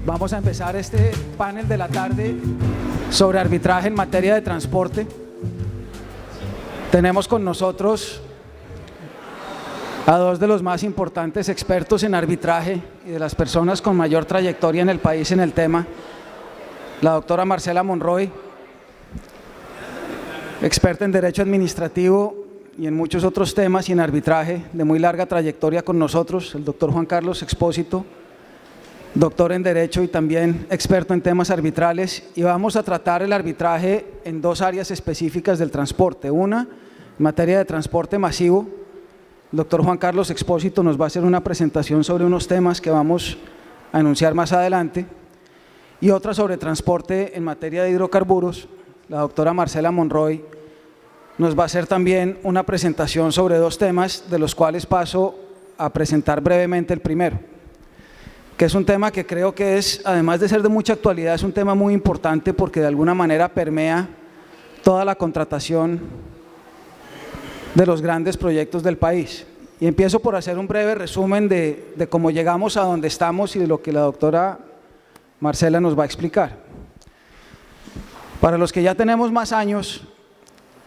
Vamos a empezar este panel de la tarde sobre arbitraje en materia de transporte. Tenemos con nosotros a dos de los más importantes expertos en arbitraje y de las personas con mayor trayectoria en el país en el tema, la doctora Marcela Monroy, experta en Derecho Administrativo y en muchos otros temas y en arbitraje, de muy larga trayectoria con nosotros, el doctor Juan Carlos Expósito, doctor en Derecho y también experto en temas arbitrales, y vamos a tratar el arbitraje en dos áreas específicas del transporte. Una, en materia de transporte masivo. El doctor Juan Carlos Expósito nos va a hacer una presentación sobre unos temas que vamos a anunciar más adelante, y otra sobre transporte en materia de hidrocarburos. La doctora Marcela Monroy nos va a hacer también una presentación sobre dos temas, de los cuales paso a presentar brevemente el primero, que es un tema que creo que es, además de ser de mucha actualidad, es un tema muy importante porque de alguna manera permea toda la contratación de los grandes proyectos del país. Y empiezo por hacer un breve resumen de cómo llegamos a donde estamos y de lo que la doctora Marcela nos va a explicar. Para los que ya tenemos más años,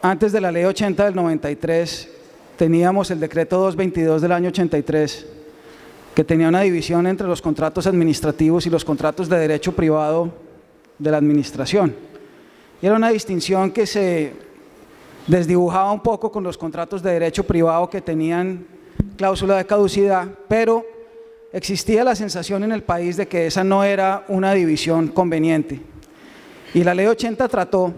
antes de la Ley 80 del 93, teníamos el Decreto 222 del año 83, que tenía una división entre los contratos administrativos y los contratos de derecho privado de la administración. Y era una distinción que se desdibujaba un poco con los contratos de derecho privado que tenían cláusula de caducidad, pero existía la sensación en el país de que esa no era una división conveniente. Y la Ley 80 trató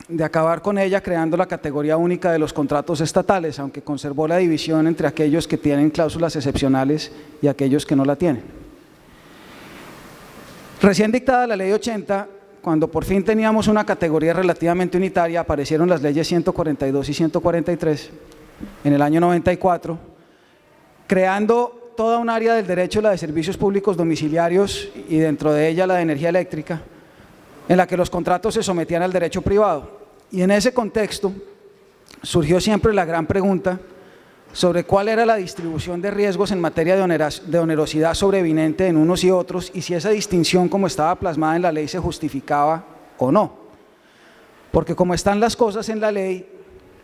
de acabar con ella creando la categoría única de los contratos estatales, aunque conservó la división entre aquellos que tienen cláusulas excepcionales y aquellos que no la tienen. Recién dictada la Ley 80, cuando por fin teníamos una categoría relativamente unitaria, aparecieron las leyes 142 y 143 en el año 94, creando toda un área del derecho, la de servicios públicos domiciliarios, y dentro de ella la de energía eléctrica, en la que los contratos se sometían al derecho privado. Y en ese contexto surgió siempre la gran pregunta sobre cuál era la distribución de riesgos en materia de onerosidad sobrevinente en unos y otros, y si esa distinción, como estaba plasmada en la ley, se justificaba o no. Porque como están las cosas en la ley,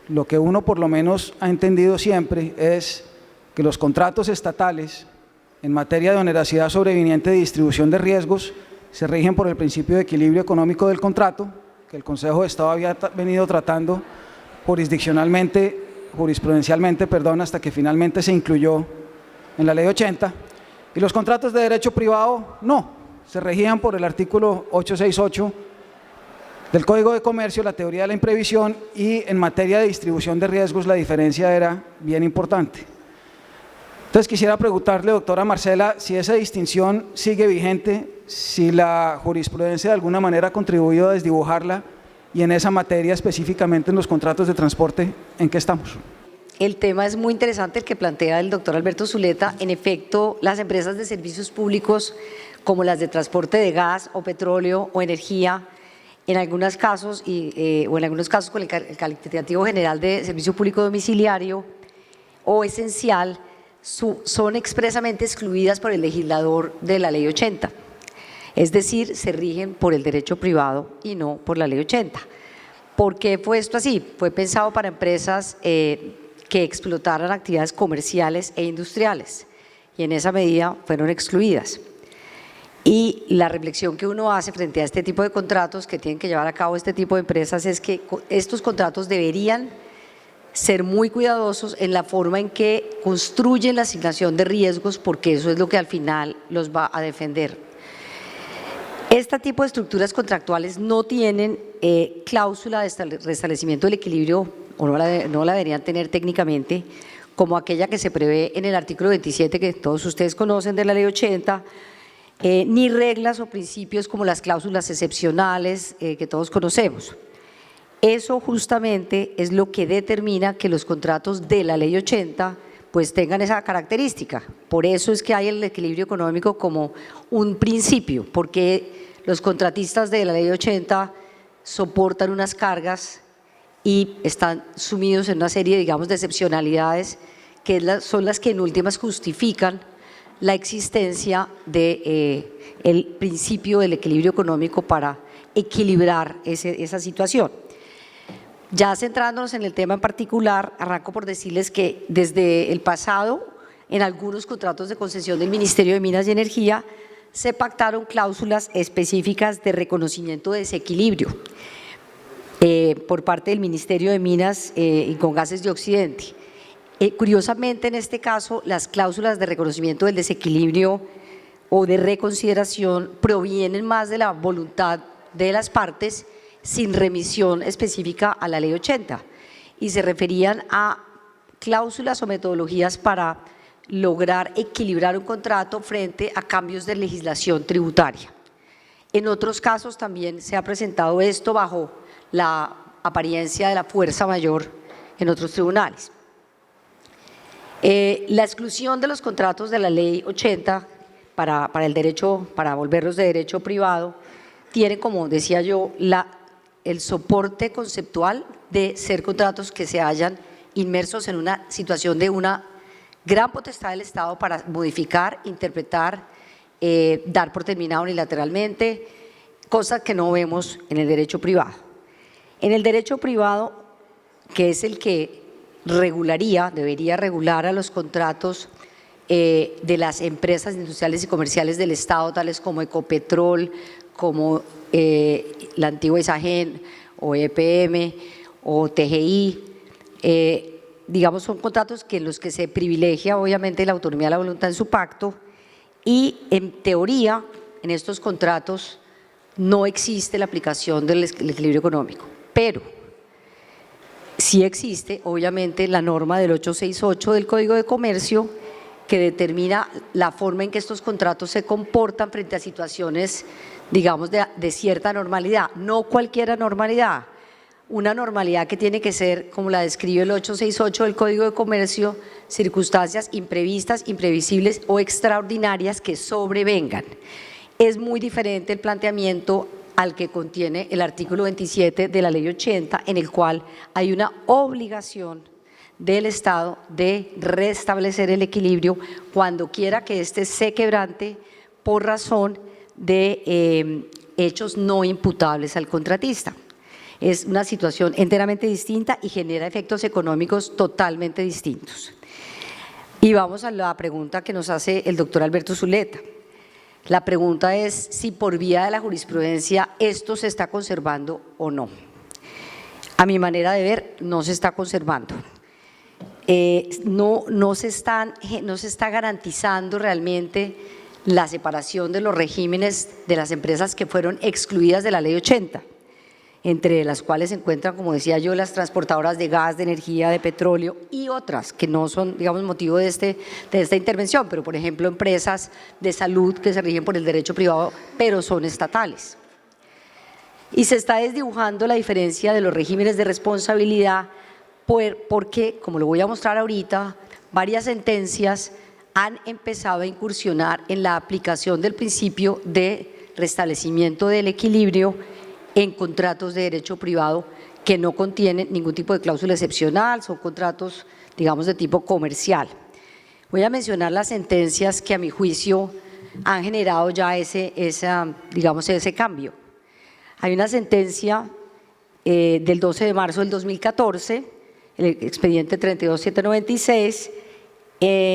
lo que uno por lo menos ha entendido siempre es que los contratos estatales en materia de onerosidad sobrevinente de distribución de riesgos se rigen por el principio de equilibrio económico del contrato, que el Consejo de Estado había venido tratando jurisprudencialmente, hasta que finalmente se incluyó en la Ley 80, y los contratos de derecho privado no, se regían por el artículo 868 del Código de Comercio, la teoría de la imprevisión, y en materia de distribución de riesgos la diferencia era bien importante. Entonces quisiera preguntarle, doctora Marcela, si esa distinción sigue vigente, si la jurisprudencia de alguna manera ha contribuido a desdibujarla, y en esa materia específicamente en los contratos de transporte, ¿en qué estamos? El tema es muy interesante el que plantea el doctor Alberto Zuleta. En efecto, las empresas de servicios públicos como las de transporte de gas o petróleo o energía, en algunos casos o en algunos casos con el calificativo general de servicio público domiciliario o esencial, son expresamente excluidas por el legislador de la Ley 80. Es decir, se rigen por el derecho privado y no por la Ley 80. ¿Por qué fue esto así? Fue pensado para empresas que explotaran actividades comerciales e industriales, y en esa medida fueron excluidas. Y la reflexión que uno hace frente a este tipo de contratos que tienen que llevar a cabo este tipo de empresas es que estos contratos deberían ser muy cuidadosos en la forma en que construyen la asignación de riesgos, porque eso es lo que al final los va a defender. Este tipo de estructuras contractuales no tienen cláusula de restablecimiento del equilibrio, o no la deberían tener técnicamente, como aquella que se prevé en el artículo 27, que todos ustedes conocen, de la Ley 80, ni reglas o principios como las cláusulas excepcionales que todos conocemos. Eso justamente es lo que determina que los contratos de la Ley 80 pues tengan esa característica. Por eso es que hay el equilibrio económico como un principio, porque los contratistas de la Ley 80 soportan unas cargas y están sumidos en una serie, digamos, de excepcionalidades que son las que en últimas justifican la existencia del principio del equilibrio económico para equilibrar esa situación. Ya centrándonos en el tema en particular, arranco por decirles que desde el pasado, en algunos contratos de concesión del Ministerio de Minas y Energía, se pactaron cláusulas específicas de reconocimiento de desequilibrio por parte del Ministerio de Minas y con Gases de Occidente. Curiosamente, en este caso, las cláusulas de reconocimiento del desequilibrio o de reconsideración provienen más de la voluntad de las partes sin remisión específica a la Ley 80 y se referían a cláusulas o metodologías para lograr equilibrar un contrato frente a cambios de legislación tributaria. En otros casos también se ha presentado esto bajo la apariencia de la fuerza mayor en otros tribunales. La exclusión de los contratos de la Ley 80 para el derecho, para volverlos de derecho privado, tiene, como decía yo, el soporte conceptual de ser contratos que se hallan inmersos en una situación de una gran potestad del Estado para modificar, interpretar, dar por terminado unilateralmente, cosas que no vemos en el derecho privado. En el derecho privado, que es el que debería regular a los contratos de las empresas industriales y comerciales del Estado, tales como Ecopetrol, como la antigua Isagen o EPM o TGI, digamos, son contratos en los que se privilegia obviamente la autonomía de la voluntad en su pacto y en teoría en estos contratos no existe la aplicación del equilibrio económico, pero sí existe obviamente la norma del 868 del Código de Comercio que determina la forma en que estos contratos se comportan frente a situaciones, digamos, de cierta normalidad, no cualquier anormalidad, una normalidad que tiene que ser, como la describe el 868 del Código de Comercio, circunstancias imprevistas, imprevisibles o extraordinarias que sobrevengan. Es muy diferente el planteamiento al que contiene el artículo 27 de la Ley 80, en el cual hay una obligación del Estado de restablecer el equilibrio cuando quiera que éste se quebrante por razón de hechos no imputables al contratista. Es una situación enteramente distinta y genera efectos económicos totalmente distintos. Y vamos a la pregunta que nos hace el doctor Alberto Zuleta. La pregunta es si por vía de la jurisprudencia esto se está conservando o no. A mi manera de ver, no se está conservando. No se está garantizando realmente la separación de los regímenes de las empresas que fueron excluidas de la Ley 80, entre las cuales se encuentran, como decía yo, las transportadoras de gas, de energía, de petróleo y otras que no son, digamos, motivo de esta intervención, pero por ejemplo empresas de salud que se rigen por el derecho privado, pero son estatales. Y se está desdibujando la diferencia de los regímenes de responsabilidad porque, como lo voy a mostrar ahorita, varias sentencias han empezado a incursionar en la aplicación del principio de restablecimiento del equilibrio en contratos de derecho privado que no contienen ningún tipo de cláusula excepcional, son contratos, digamos, de tipo comercial. Voy a mencionar las sentencias que a mi juicio han generado ya ese cambio. Hay una sentencia del 12 de marzo del 2014, el expediente 32796,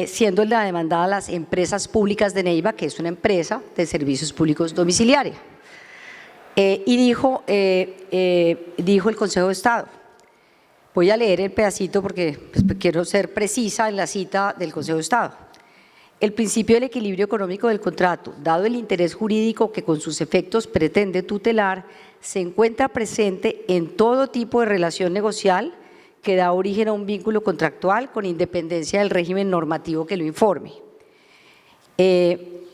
siendo la demandada las empresas públicas de Neiva, que es una empresa de servicios públicos domiciliaria. Y dijo el Consejo de Estado, voy a leer el pedacito porque quiero ser precisa en la cita del Consejo de Estado. El principio del equilibrio económico del contrato, dado el interés jurídico que con sus efectos pretende tutelar, se encuentra presente en todo tipo de relación negocial que da origen a un vínculo contractual con independencia del régimen normativo que lo informe.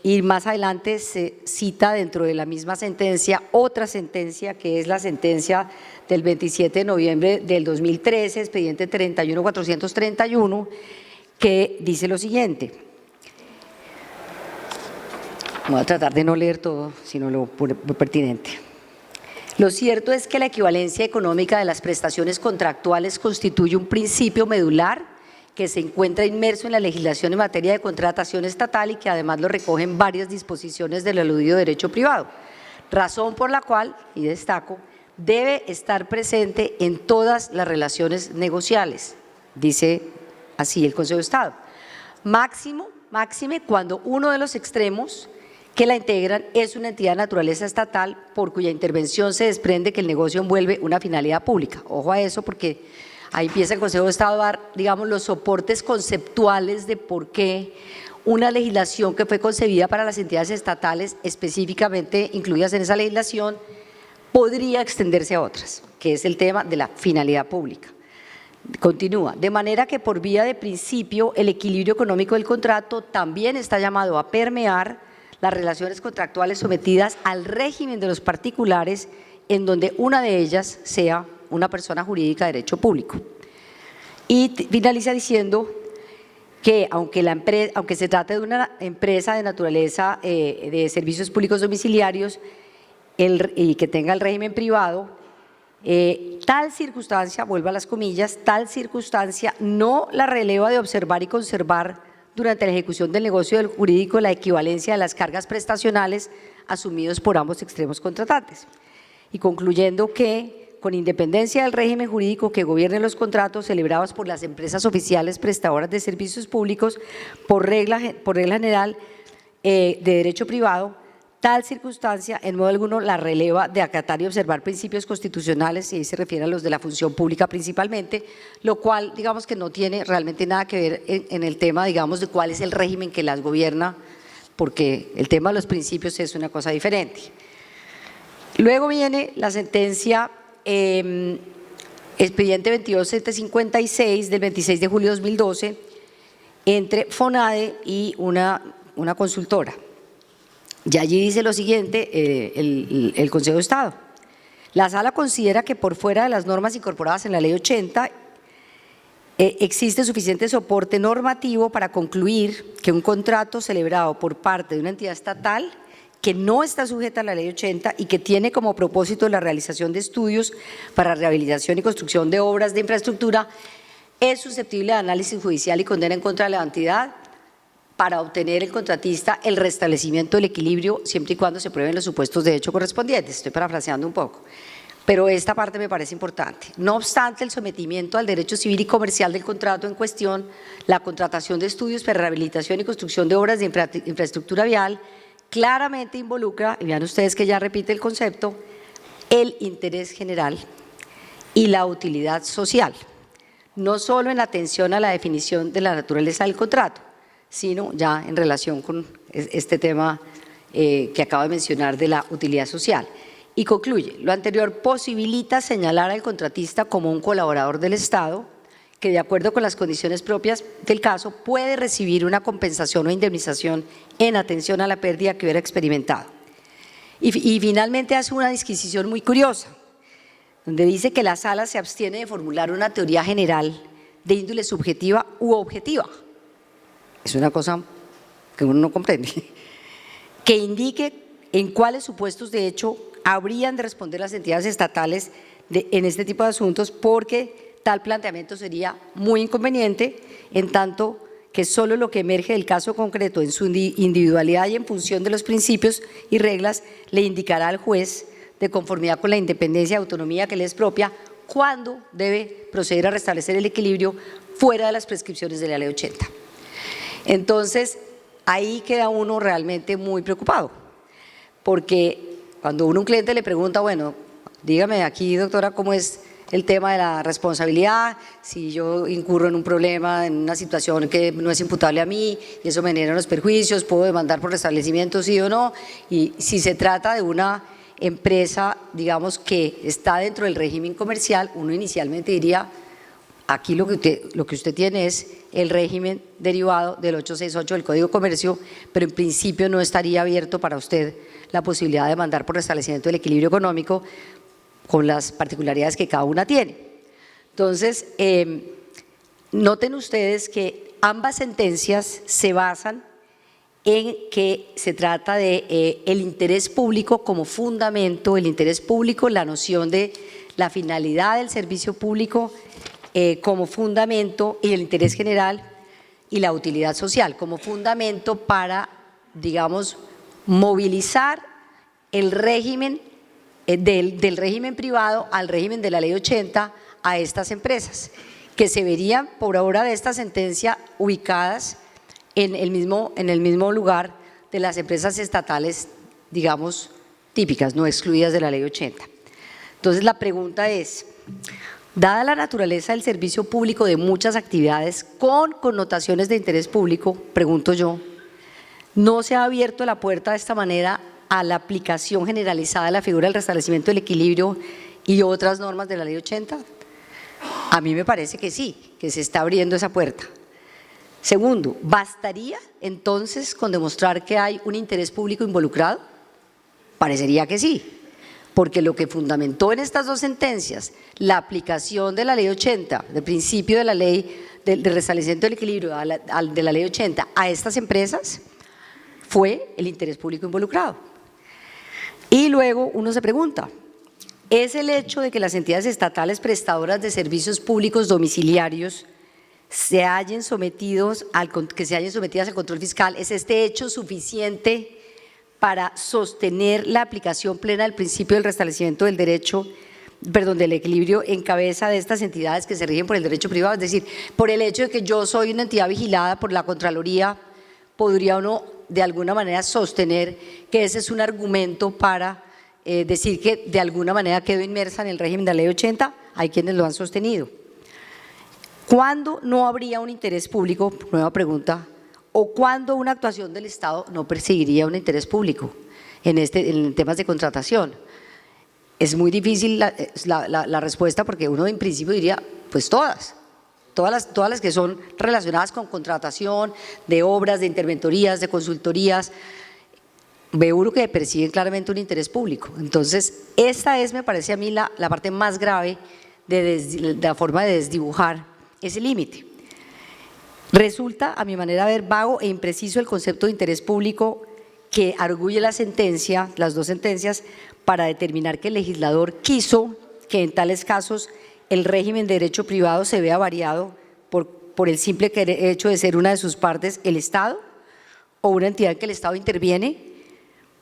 Y más adelante se cita dentro de la misma sentencia otra sentencia que es la sentencia del 27 de noviembre del 2013, expediente 31431, que dice lo siguiente. Voy a tratar de no leer todo, sino lo pertinente. Lo cierto es que la equivalencia económica de las prestaciones contractuales constituye un principio medular que se encuentra inmerso en la legislación en materia de contratación estatal y que además lo recogen varias disposiciones del aludido derecho privado, razón por la cual, y destaco, debe estar presente en todas las relaciones negociales, dice así el Consejo de Estado. Máxime cuando uno de los extremos que la integran es una entidad de naturaleza estatal por cuya intervención se desprende que el negocio envuelve una finalidad pública. Ojo a eso, porque ahí empieza el Consejo de Estado a dar, digamos, los soportes conceptuales de por qué una legislación que fue concebida para las entidades estatales, específicamente incluidas en esa legislación, podría extenderse a otras, que es el tema de la finalidad pública. Continúa, de manera que por vía de principio el equilibrio económico del contrato también está llamado a permear las relaciones contractuales sometidas al régimen de los particulares, en donde una de ellas sea una persona jurídica de derecho público. Y finaliza diciendo que aunque se trate de una empresa de naturaleza de servicios públicos domiciliarios y que tenga el régimen privado, tal circunstancia, vuelvo a las comillas, tal circunstancia no la releva de observar y conservar durante la ejecución del negocio del jurídico la equivalencia de las cargas prestacionales asumidos por ambos extremos contratantes. Y concluyendo que, con independencia del régimen jurídico que gobierne los contratos celebrados por las empresas oficiales prestadoras de servicios públicos, por regla general de derecho privado, tal circunstancia en modo alguno la releva de acatar y observar principios constitucionales, y ahí se refiere a los de la función pública principalmente, lo cual digamos que no tiene realmente nada que ver en el tema, digamos, de cuál es el régimen que las gobierna, porque el tema de los principios es una cosa diferente. Luego viene la sentencia expediente 22756 del 26 de julio de 2012 entre FONADE y una consultora. Y allí dice lo siguiente el Consejo de Estado. La Sala considera que por fuera de las normas incorporadas en la Ley 80 existe suficiente soporte normativo para concluir que un contrato celebrado por parte de una entidad estatal que no está sujeta a la Ley 80 y que tiene como propósito la realización de estudios para rehabilitación y construcción de obras de infraestructura es susceptible de análisis judicial y condena en contra de la entidad para obtener el contratista el restablecimiento del equilibrio siempre y cuando se prueben los supuestos de hecho correspondientes. Estoy parafraseando un poco, pero esta parte me parece importante. No obstante el sometimiento al derecho civil y comercial del contrato en cuestión, la contratación de estudios para rehabilitación y construcción de obras de infraestructura vial claramente involucra, y vean ustedes que ya repite el concepto, el interés general y la utilidad social, no solo en atención a la definición de la naturaleza del contrato, sino ya en relación con este tema que acabo de mencionar de la utilidad social. Y concluye, lo anterior posibilita señalar al contratista como un colaborador del Estado que de acuerdo con las condiciones propias del caso puede recibir una compensación o indemnización en atención a la pérdida que hubiera experimentado. Y finalmente hace una disquisición muy curiosa, donde dice que la Sala se abstiene de formular una teoría general de índole subjetiva u objetiva. Es una cosa que uno no comprende, que indique en cuáles supuestos de hecho habrían de responder las entidades estatales en este tipo de asuntos, porque tal planteamiento sería muy inconveniente, en tanto que solo lo que emerge del caso concreto en su individualidad y en función de los principios y reglas le indicará al juez, de conformidad con la independencia y autonomía que le es propia, cuándo debe proceder a restablecer el equilibrio fuera de las prescripciones de la Ley 80. Entonces, ahí queda uno realmente muy preocupado, porque cuando un cliente le pregunta, bueno, dígame aquí, doctora, ¿cómo es el tema de la responsabilidad? Si yo incurro en un problema, en una situación que no es imputable a mí y eso me genera unos perjuicios, ¿puedo demandar por restablecimiento, sí o no? Y si se trata de una empresa, digamos, que está dentro del régimen comercial, uno inicialmente diría, aquí lo que usted tiene es el régimen derivado del 868 del Código de Comercio, pero en principio no estaría abierto para usted la posibilidad de demandar por restablecimiento del equilibrio económico, con las particularidades que cada una tiene. Entonces, noten ustedes que ambas sentencias se basan en que se trata de el interés público como fundamento, el interés público, la noción de la finalidad del servicio público como fundamento, y el interés general y la utilidad social, como fundamento para, digamos, movilizar el régimen del régimen privado al régimen de la Ley 80 a estas empresas, que se verían por obra de esta sentencia ubicadas en el mismo lugar de las empresas estatales, digamos, típicas, no excluidas de la Ley 80. Entonces, la pregunta es, dada la naturaleza del servicio público de muchas actividades con connotaciones de interés público, pregunto yo, ¿no se ha abierto la puerta de esta manera a la aplicación generalizada de la figura del restablecimiento del equilibrio y otras normas de la Ley 80? A mí me parece que sí, que se está abriendo esa puerta. Segundo, ¿bastaría entonces con demostrar que hay un interés público involucrado? Parecería que sí, porque lo que fundamentó en estas dos sentencias la aplicación de la Ley 80, del principio de la ley del restablecimiento del equilibrio de la Ley 80 a estas empresas, fue el interés público involucrado. Y luego uno se pregunta, ¿es el hecho de que las entidades estatales prestadoras de servicios públicos domiciliarios se hayan sometidas al control fiscal, es este hecho suficiente para sostener la aplicación plena del principio del restablecimiento del del equilibrio en cabeza de estas entidades que se rigen por el derecho privado? Es decir, por el hecho de que yo soy una entidad vigilada por la Contraloría, ¿podría uno de alguna manera sostener que ese es un argumento para decir que de alguna manera quedó inmersa en el régimen de la Ley 80? Hay quienes lo han sostenido. ¿Cuándo no habría un interés público? Nueva pregunta. ¿O cuándo una actuación del Estado no perseguiría un interés público en temas de contratación? Es muy difícil la respuesta, porque uno en principio diría, pues todas las que son relacionadas con contratación de obras, de interventorías, de consultorías, ve uno que persiguen claramente un interés público. Entonces, esta es, me parece a mí, la parte más grave de la forma de desdibujar ese límite. Resulta, a mi manera de ver, vago e impreciso el concepto de interés público que arguye la sentencia, las dos sentencias, para determinar que el legislador quiso que en tales casos el régimen de derecho privado se vea variado por el simple hecho de ser una de sus partes el Estado, o una entidad en que el Estado interviene,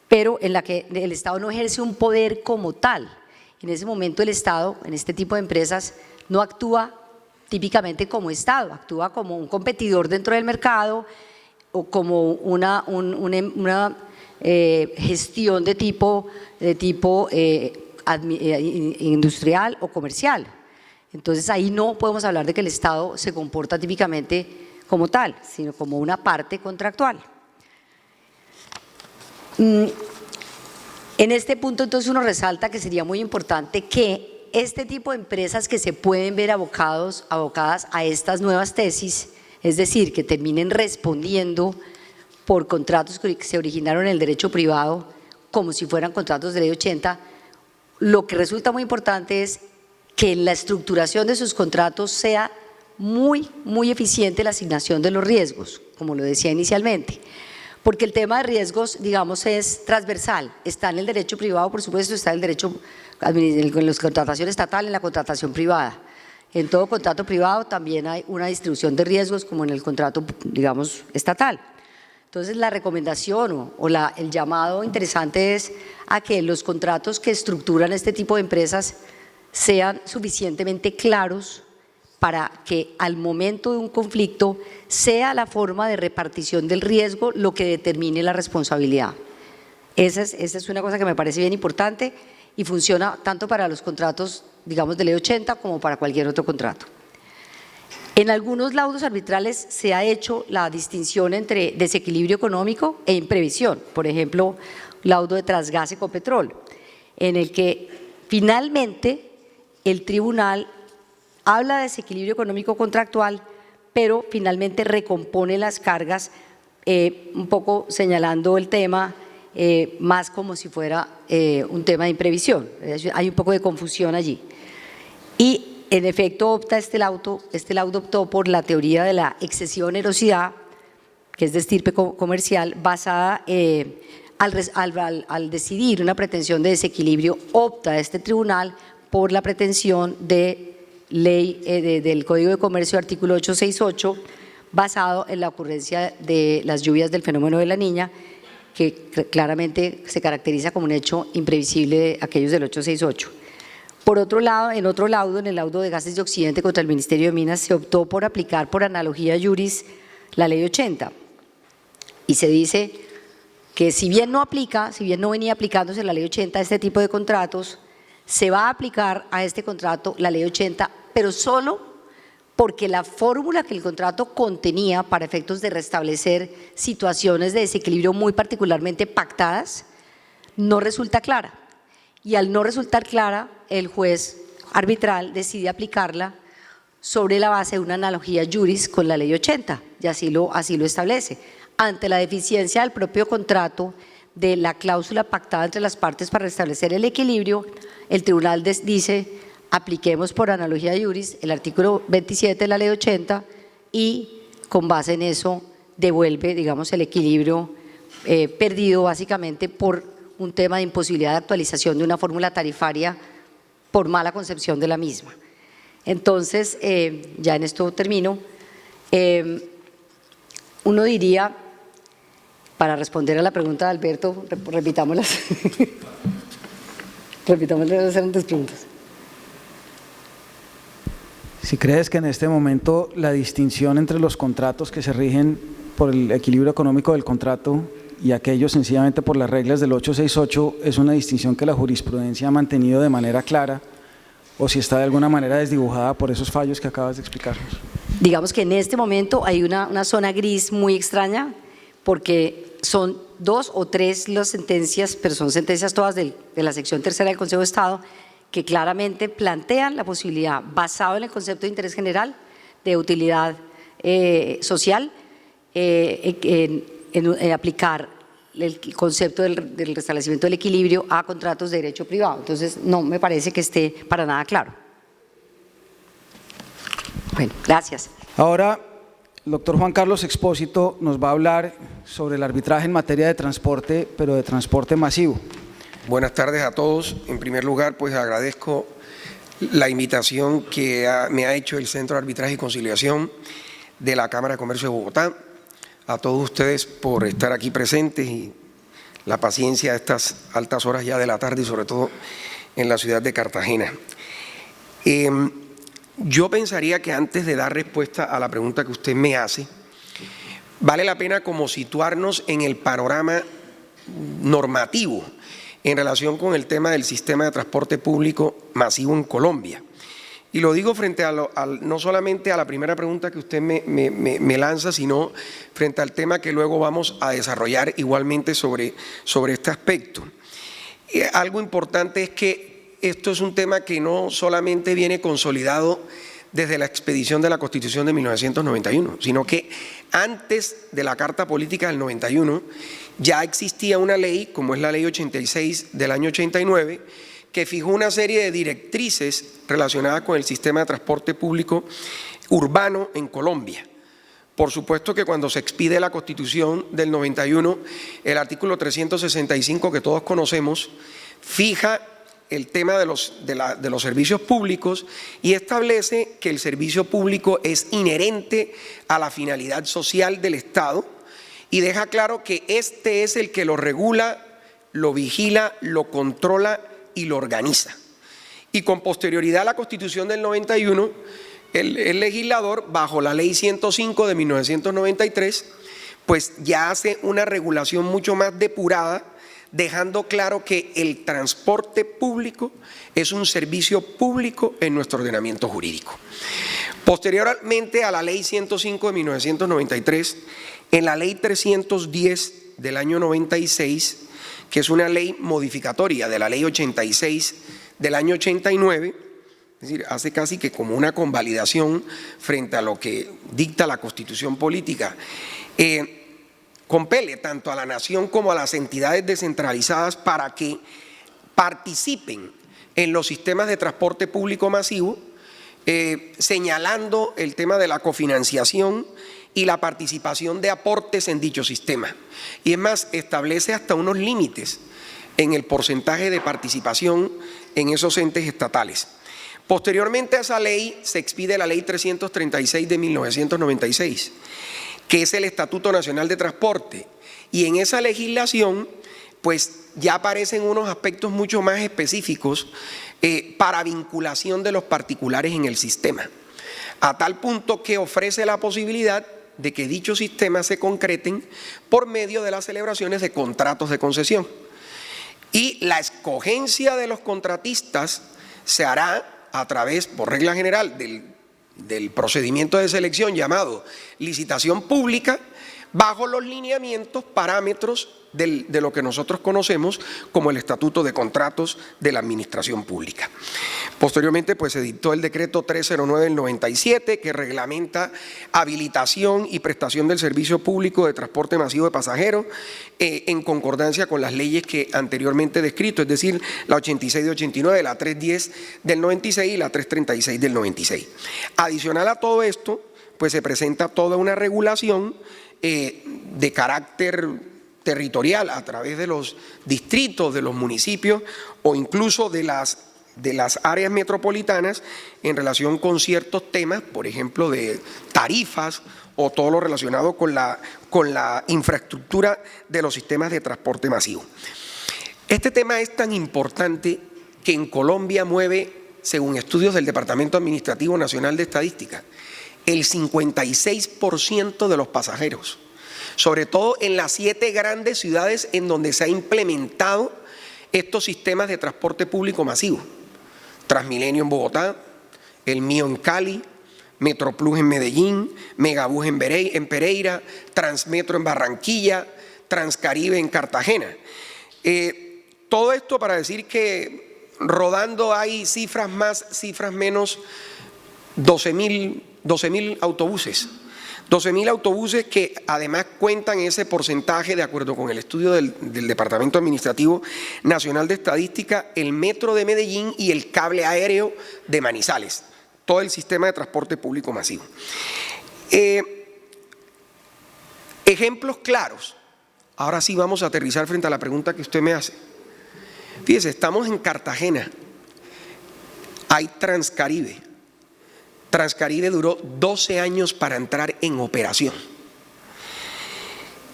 pero en la que el Estado no ejerce un poder como tal. En ese momento el Estado, en este tipo de empresas, no actúa típicamente como Estado, actúa como un competidor dentro del mercado o como una gestión de tipo industrial o comercial. Entonces ahí no podemos hablar de que el Estado se comporta típicamente como tal, sino como una parte contractual. En este punto entonces uno resalta que sería muy importante que este tipo de empresas que se pueden ver abocadas a estas nuevas tesis, es decir, que terminen respondiendo por contratos que se originaron en el derecho privado como si fueran contratos de Ley 80, lo que resulta muy importante es que en la estructuración de sus contratos sea muy eficiente la asignación de los riesgos, como lo decía inicialmente. Porque el tema de riesgos, digamos, es transversal, está en el derecho privado, por supuesto, está en el derecho, en la contratación estatal, en la contratación privada. En todo contrato privado también hay una distribución de riesgos, como en el contrato, digamos, estatal. Entonces, la recomendación el llamado interesante es a que los contratos que estructuran este tipo de empresas sean suficientemente claros para que al momento de un conflicto sea la forma de repartición del riesgo lo que determine la responsabilidad. Esa es una cosa que me parece bien importante y funciona tanto para los contratos, digamos, de Ley 80 como para cualquier otro contrato. En algunos laudos arbitrales se ha hecho la distinción entre desequilibrio económico e imprevisión, por ejemplo, laudo de Transgas Ecopetrol, en el que finalmente el tribunal habla de desequilibrio económico contractual, pero finalmente recompone las cargas, un poco señalando el tema más como si fuera un tema de imprevisión. Hay un poco de confusión allí. Y en efecto opta este laudo optó por la teoría de la excesiva onerosidad, que es de estirpe comercial, basada al decidir una pretensión de desequilibrio, opta este tribunal por la pretensión de ley del Código de Comercio, artículo 868, basado en la ocurrencia de las lluvias del fenómeno de la Niña, que claramente se caracteriza como un hecho imprevisible de aquellos del 868. Por otro lado, en otro laudo, en el laudo de gases de Occidente contra el Ministerio de Minas, se optó por aplicar por analogía juris la ley 80, y se dice que si bien no venía aplicándose la ley 80 a este tipo de contratos, se va a aplicar a este contrato la ley 80, pero solo porque la fórmula que el contrato contenía para efectos de restablecer situaciones de desequilibrio muy particularmente pactadas no resulta clara. Y al no resultar clara, el juez arbitral decide aplicarla sobre la base de una analogía juris con la ley 80, y así lo establece. Ante la deficiencia del propio contrato de la cláusula pactada entre las partes para restablecer el equilibrio, el tribunal dice: apliquemos por analogía juris el artículo 27 de la ley 80 y con base en eso devuelve, digamos, el equilibrio perdido básicamente por un tema de imposibilidad de actualización de una fórmula tarifaria por mala concepción de la misma. Entonces, ya en esto termino, uno diría, para responder a la pregunta de Alberto, repitámoslas, repitámoslas antes preguntas. Si crees que en este momento la distinción entre los contratos que se rigen por el equilibrio económico del contrato y aquellos sencillamente por las reglas del 868 es una distinción que la jurisprudencia ha mantenido de manera clara, o si está de alguna manera desdibujada por esos fallos que acabas de explicarnos. Digamos que en este momento hay una zona gris muy extraña, porque son 2 o 3 las sentencias, pero son sentencias todas de la sección tercera del Consejo de Estado, que claramente plantean la posibilidad, basado en el concepto de interés general, de utilidad social, en aplicar el concepto del restablecimiento del equilibrio a contratos de derecho privado. Entonces, no me parece que esté para nada claro. Bueno, gracias. Ahora, el doctor Juan Carlos Expósito nos va a hablar sobre el arbitraje en materia de transporte, pero de transporte masivo. Buenas tardes a todos. En primer lugar, pues agradezco la invitación que me ha hecho el Centro de Arbitraje y Conciliación de la Cámara de Comercio de Bogotá. A todos ustedes por estar aquí presentes y la paciencia a estas altas horas ya de la tarde y sobre todo en la ciudad de Cartagena. Yo pensaría que antes de dar respuesta a la pregunta que usted me hace, vale la pena como situarnos en el panorama normativo en relación con el tema del sistema de transporte público masivo en Colombia. Y lo digo frente a no solamente a la primera pregunta que usted me lanza, sino frente al tema que luego vamos a desarrollar igualmente sobre este aspecto. Algo importante es que esto es un tema que no solamente viene consolidado desde la expedición de la Constitución de 1991, sino que antes de la Carta Política del 91 ya existía una ley, como es la Ley 86 del año 89, que fijó una serie de directrices relacionadas con el sistema de transporte público urbano en Colombia. Por supuesto que cuando se expide la Constitución del 91, el artículo 365 que todos conocemos, fija el tema de los servicios públicos y establece que el servicio público es inherente a la finalidad social del Estado y deja claro que este es el que lo regula, lo vigila, lo controla y lo organiza. Y con posterioridad a la Constitución del 91, el legislador, bajo la Ley 105 de 1993, pues ya hace una regulación mucho más depurada, dejando claro que el transporte público es un servicio público en nuestro ordenamiento jurídico. Posteriormente a la Ley 105 de 1993, en la Ley 310 del año 96, que es una ley modificatoria de la Ley 86 del año 89, es decir, hace casi que como una convalidación frente a lo que dicta la Constitución política, compele tanto a la nación como a las entidades descentralizadas para que participen en los sistemas de transporte público masivo, señalando el tema de la cofinanciación y la participación de aportes en dicho sistema. Y es más, establece hasta unos límites en el porcentaje de participación en esos entes estatales. Posteriormente a esa ley se expide la Ley 336 de 1996, que es el Estatuto Nacional de Transporte. Y en esa legislación, pues ya aparecen unos aspectos mucho más específicos para vinculación de los particulares en el sistema, a tal punto que ofrece la posibilidad de que dichos sistemas se concreten por medio de las celebraciones de contratos de concesión. Y la escogencia de los contratistas se hará a través, por regla general, del procedimiento de selección llamado licitación pública, bajo los lineamientos, parámetros de lo que nosotros conocemos como el Estatuto de Contratos de la Administración Pública. Posteriormente, pues se dictó el decreto 309 del 97, que reglamenta habilitación y prestación del servicio público de transporte masivo de pasajeros en concordancia con las leyes que anteriormente he descrito, es decir, la 86 de 89, la 310 del 96 y la 336 del 96. Adicional a todo esto, pues se presenta toda una regulación de carácter territorial a través de los distritos, de los municipios o incluso de las áreas metropolitanas en relación con ciertos temas, por ejemplo, de tarifas o todo lo relacionado con la infraestructura de los sistemas de transporte masivo. Este tema es tan importante que en Colombia mueve, según estudios del Departamento Administrativo Nacional de Estadística, el 56% de los pasajeros, sobre todo en las 7 grandes ciudades en donde se ha implementado estos sistemas de transporte público masivo. Transmilenio en Bogotá, el mío en Cali, Metroplus en Medellín, Megabús en Pereira, Transmetro en Barranquilla, Transcaribe en Cartagena. Todo esto para decir que rodando hay cifras más, cifras menos, 12.000 autobuses. 12.000 autobuses que además cuentan ese porcentaje, de acuerdo con el estudio del Departamento Administrativo Nacional de Estadística, el metro de Medellín y el cable aéreo de Manizales, todo el sistema de transporte público masivo. Ejemplos claros. Ahora sí vamos a aterrizar frente a la pregunta que usted me hace. Fíjese, estamos en Cartagena, hay Transcaribe. Transcaribe duró 12 años para entrar en operación.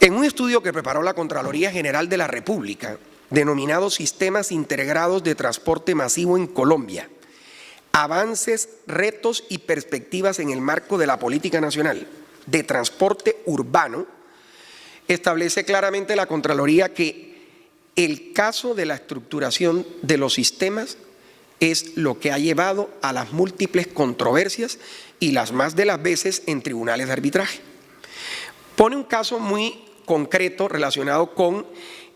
En un estudio que preparó la Contraloría General de la República, denominado Sistemas Integrados de Transporte Masivo en Colombia, avances, retos y perspectivas en el marco de la Política Nacional de Transporte Urbano, establece claramente la Contraloría que el caso de la estructuración de los sistemas es lo que ha llevado a las múltiples controversias y las más de las veces en tribunales de arbitraje. Pone un caso muy concreto relacionado con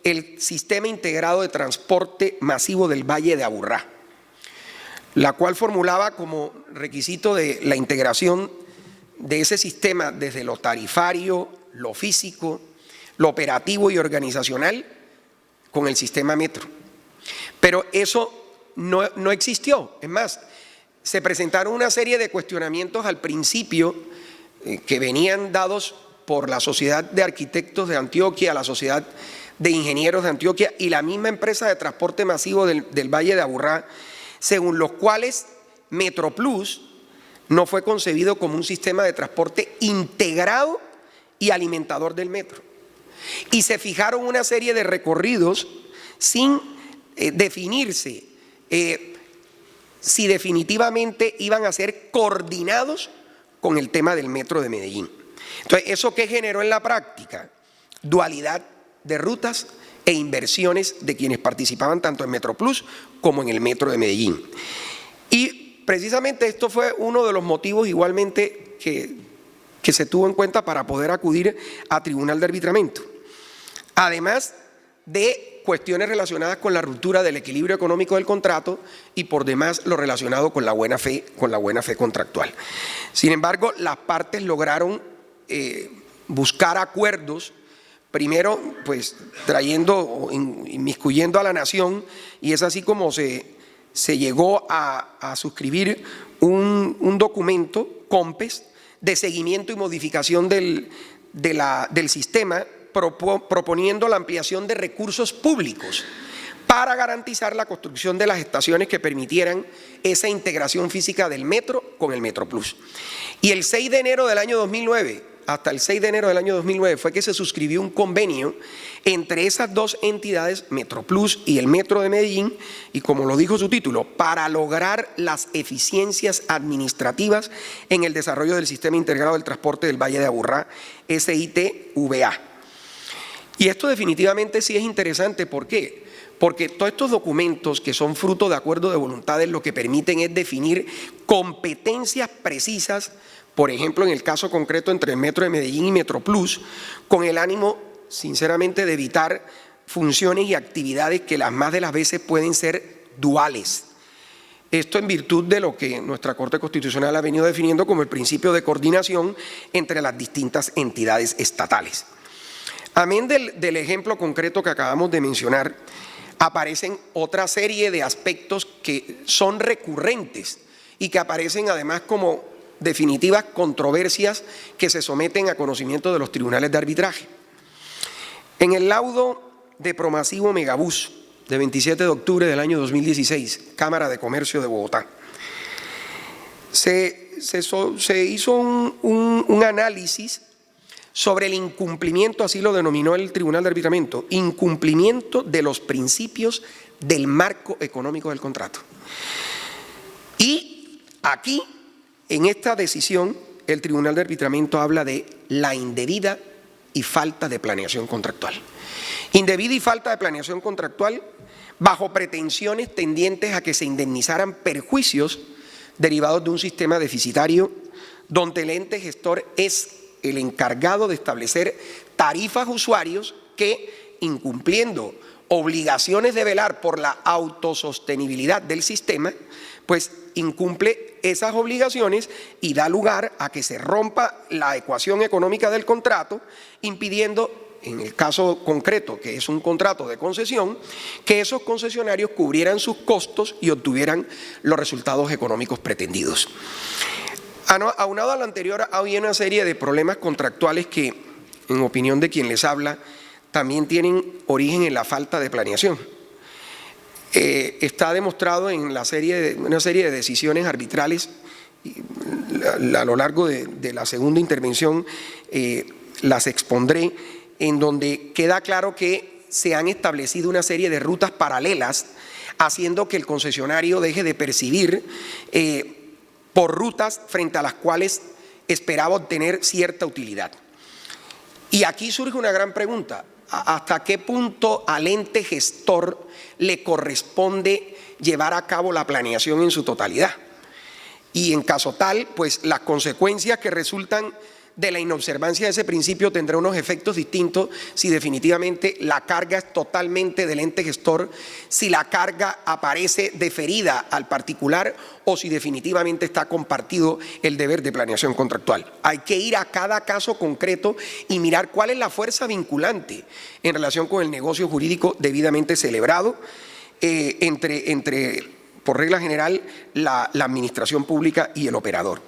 el Sistema Integrado de Transporte Masivo del Valle de Aburrá, la cual formulaba como requisito de la integración de ese sistema desde lo tarifario, lo físico, lo operativo y organizacional con el sistema metro. Pero eso no existió. Es más, se presentaron una serie de cuestionamientos al principio que venían dados por la Sociedad de Arquitectos de Antioquia, la Sociedad de Ingenieros de Antioquia y la misma empresa de transporte masivo del Valle de Aburrá, según los cuales Metroplus no fue concebido como un sistema de transporte integrado y alimentador del metro. Y se fijaron una serie de recorridos sin definirse si definitivamente iban a ser coordinados con el tema del metro de Medellín. Entonces, ¿eso qué generó en la práctica? Dualidad de rutas e inversiones de quienes participaban tanto en Metroplus como en el metro de Medellín. Y precisamente esto fue uno de los motivos igualmente que se tuvo en cuenta para poder acudir a tribunal de arbitramiento. Además de cuestiones relacionadas con la ruptura del equilibrio económico del contrato y por demás lo relacionado con la buena fe contractual. Sin embargo, las partes lograron buscar acuerdos, primero pues trayendo, inmiscuyendo a la nación, y es así como se llegó a suscribir un documento, COMPES, de seguimiento y modificación del sistema, proponiendo la ampliación de recursos públicos para garantizar la construcción de las estaciones que permitieran esa integración física del metro con el MetroPlus. Y el 6 de enero del año 2009, hasta el 6 de enero del año 2009, fue que se suscribió un convenio entre esas dos entidades, MetroPlus y el Metro de Medellín, y como lo dijo su título, para lograr las eficiencias administrativas en el desarrollo del Sistema Integrado del Transporte del Valle de Aburrá, SITVA. Y esto definitivamente sí es interesante, ¿por qué? Porque todos estos documentos que son fruto de acuerdo de voluntades lo que permiten es definir competencias precisas, por ejemplo en el caso concreto entre el Metro de Medellín y MetroPlus, con el ánimo sinceramente de evitar funciones y actividades que las más de las veces pueden ser duales. Esto en virtud de lo que nuestra Corte Constitucional ha venido definiendo como el principio de coordinación entre las distintas entidades estatales. Amén del ejemplo concreto que acabamos de mencionar, aparecen otra serie de aspectos que son recurrentes y que aparecen además como definitivas controversias que se someten a conocimiento de los tribunales de arbitraje. En el laudo de Promasivo Megabús de 27 de octubre del año 2016, Cámara de Comercio de Bogotá, se hizo un análisis sobre el incumplimiento, así lo denominó el Tribunal de Arbitramiento, incumplimiento de los principios del marco económico del contrato. Y aquí, en esta decisión, el Tribunal de Arbitramiento habla de la indebida y falta de planeación contractual. Indebida y falta de planeación contractual bajo pretensiones tendientes a que se indemnizaran perjuicios derivados de un sistema deficitario donde el ente gestor es el encargado de establecer tarifas a usuarios que, incumpliendo obligaciones de velar por la autosostenibilidad del sistema, pues incumple esas obligaciones y da lugar a que se rompa la ecuación económica del contrato, impidiendo, en el caso concreto, que es un contrato de concesión, que esos concesionarios cubrieran sus costos y obtuvieran los resultados económicos pretendidos. Aunado a lo anterior, había una serie de problemas contractuales que, en opinión de quien les habla, también tienen origen en la falta de planeación. Está demostrado en una serie de decisiones arbitrales, a lo largo de la segunda intervención las expondré, en donde queda claro que se han establecido una serie de rutas paralelas, haciendo que el concesionario deje de percibir por rutas frente a las cuales esperaba obtener cierta utilidad. Y aquí surge una gran pregunta: ¿hasta qué punto al ente gestor le corresponde llevar a cabo la planeación en su totalidad? Y en caso tal, pues las consecuencias que resultan de la inobservancia de ese principio tendrá unos efectos distintos si definitivamente la carga es totalmente del ente gestor, si la carga aparece deferida al particular o si definitivamente está compartido el deber de planeación contractual. Hay que ir a cada caso concreto y mirar cuál es la fuerza vinculante en relación con el negocio jurídico debidamente celebrado entre por regla general, la administración pública y el operador.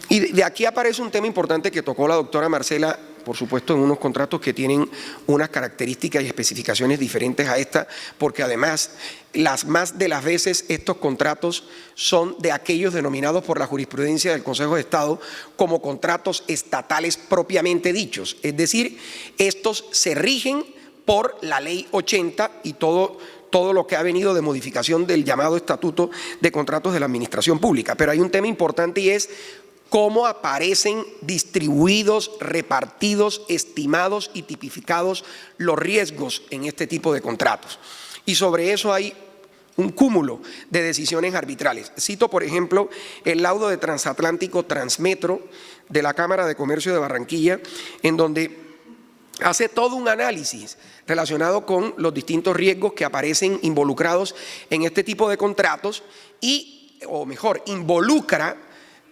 Y de aquí aparece un tema importante que tocó la doctora Marcela, por supuesto en unos contratos que tienen unas características y especificaciones diferentes a esta, porque además las más de las veces estos contratos son de aquellos denominados por la jurisprudencia del Consejo de Estado como contratos estatales propiamente dichos, es decir, estos se rigen por la Ley 80 y todo lo que ha venido de modificación del llamado Estatuto de Contratos de la Administración Pública. Pero hay un tema importante y es cómo aparecen distribuidos, repartidos, estimados y tipificados los riesgos en este tipo de contratos. Y sobre eso hay un cúmulo de decisiones arbitrales. Cito, por ejemplo, el laudo de Transatlántico Transmetro de la Cámara de Comercio de Barranquilla, en donde hace todo un análisis relacionado con los distintos riesgos que aparecen involucrados en este tipo de contratos y, o mejor, involucra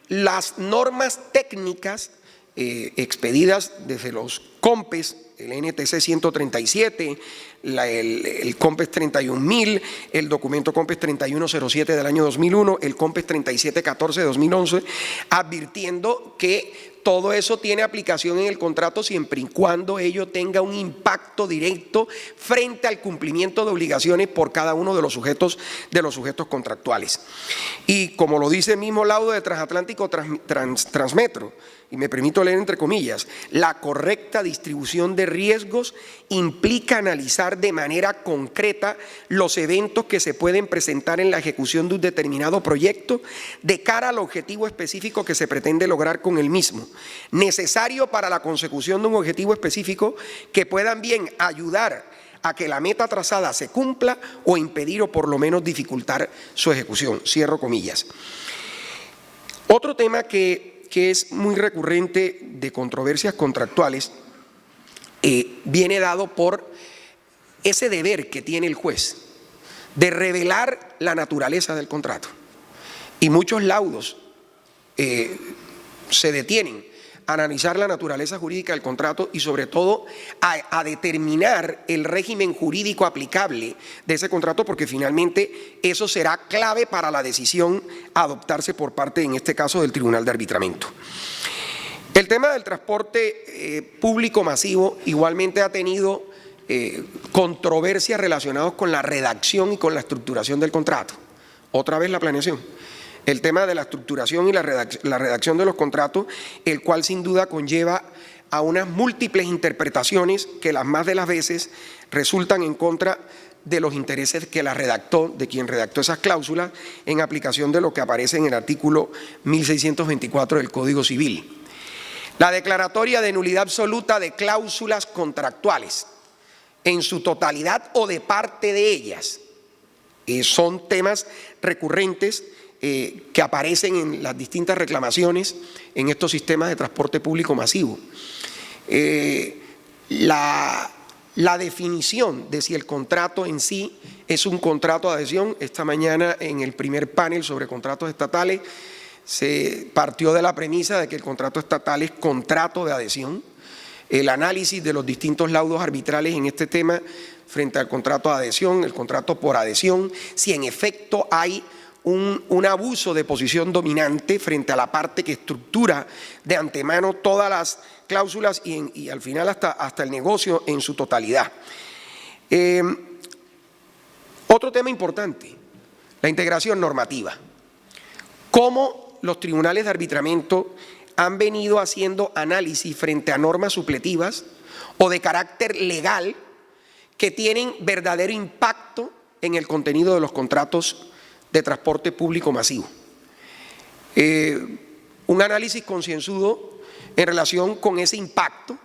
las normas técnicas expedidas desde los COMPES, el NTC 137, el COMPES 31000, el documento COMPES 3107 del año 2001, el COMPES 3714 de 2011, advirtiendo que todo eso tiene aplicación en el contrato siempre y cuando ello tenga un impacto directo frente al cumplimiento de obligaciones por cada uno de los sujetos contractuales. Y como lo dice el mismo laudo de Transatlántico Transmetro, y me permito leer entre comillas, la correcta distribución de riesgos implica analizar de manera concreta los eventos que se pueden presentar en la ejecución de un determinado proyecto de cara al objetivo específico que se pretende lograr con el mismo, necesario para la consecución de un objetivo específico que puedan bien ayudar a que la meta trazada se cumpla o impedir o por lo menos dificultar su ejecución. Cierro comillas. Otro tema que es muy recurrente de controversias contractuales, viene dado por ese deber que tiene el juez de revelar la naturaleza del contrato. Y muchos laudos se detienen a analizar la naturaleza jurídica del contrato y sobre todo a determinar el régimen jurídico aplicable de ese contrato, porque finalmente eso será clave para la decisión a adoptarse por parte, en este caso, del Tribunal de Arbitramiento. El tema del transporte público masivo igualmente ha tenido controversias relacionadas con la redacción y con la estructuración del contrato. Otra vez la planeación. El tema de la estructuración y la redacción de los contratos, el cual sin duda conlleva a unas múltiples interpretaciones que las más de las veces resultan en contra de los intereses que de quien redactó esas cláusulas, en aplicación de lo que aparece en el artículo 1624 del Código Civil. La declaratoria de nulidad absoluta de cláusulas contractuales, en su totalidad o de parte de ellas, son temas recurrentes que aparecen en las distintas reclamaciones en estos sistemas de transporte público masivo. La definición de si el contrato en sí es un contrato de adhesión, esta mañana en el primer panel sobre contratos estatales se partió de la premisa de que el contrato estatal es contrato de adhesión. El análisis de los distintos laudos arbitrales en este tema frente al contrato de adhesión, el contrato por adhesión, si en efecto hay un abuso de posición dominante frente a la parte que estructura de antemano todas las cláusulas y al final hasta el negocio en su totalidad. Otro tema importante, la integración normativa. ¿Cómo los tribunales de arbitramiento han venido haciendo análisis frente a normas supletivas o de carácter legal que tienen verdadero impacto en el contenido de los contratos de transporte público masivo? Un análisis concienzudo en relación con ese impacto,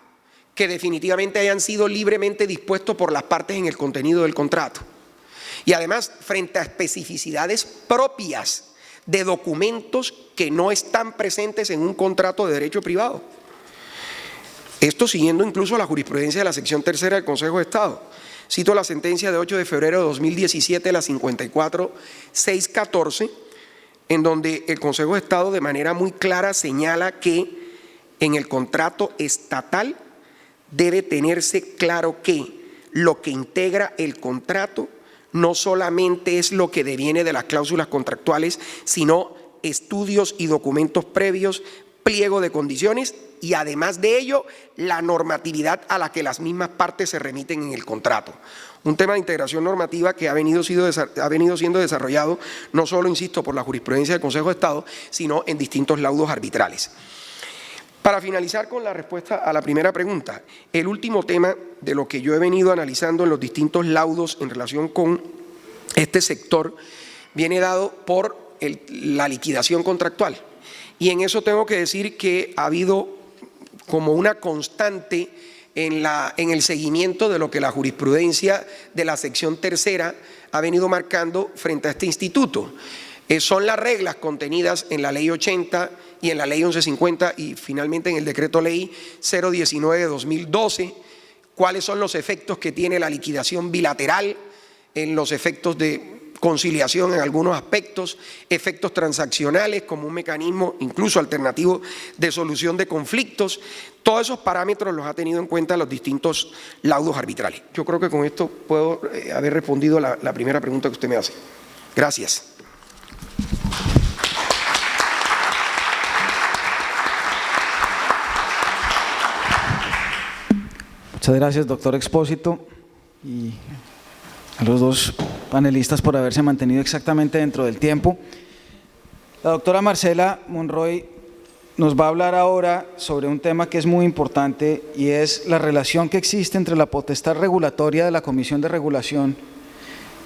que definitivamente hayan sido libremente dispuestos por las partes en el contenido del contrato. Y además, frente a especificidades propias de documentos que no están presentes en un contrato de derecho privado. Esto siguiendo incluso la jurisprudencia de la sección tercera del Consejo de Estado. Cito la sentencia de 8 de febrero de 2017, la 54614, en donde el Consejo de Estado de manera muy clara señala que en el contrato estatal debe tenerse claro que lo que integra el contrato no solamente es lo que deviene de las cláusulas contractuales, sino estudios y documentos previos, pliego de condiciones y además de ello, la normatividad a la que las mismas partes se remiten en el contrato. Un tema de integración normativa que ha venido siendo desarrollado no solo, insisto, por la jurisprudencia del Consejo de Estado, sino en distintos laudos arbitrales. Para finalizar con la respuesta a la primera pregunta, el último tema de lo que yo he venido analizando en los distintos laudos en relación con este sector viene dado por la liquidación contractual. Y en eso tengo que decir que ha habido como una constante en el seguimiento de lo que la jurisprudencia de la sección tercera ha venido marcando frente a este instituto. Son las reglas contenidas en la Ley 80 y en la Ley 1150 y finalmente en el Decreto Ley 019 de 2012, cuáles son los efectos que tiene la liquidación bilateral, en los efectos de conciliación en algunos aspectos, efectos transaccionales como un mecanismo incluso alternativo de solución de conflictos. Todos esos parámetros los ha tenido en cuenta los distintos laudos arbitrales. Yo creo que con esto puedo haber respondido la primera pregunta que usted me hace. Gracias. Muchas gracias, doctor Expósito, y a los dos panelistas por haberse mantenido exactamente dentro del tiempo. La doctora Marcela Monroy nos va a hablar ahora sobre un tema que es muy importante y es la relación que existe entre la potestad regulatoria de la Comisión de Regulación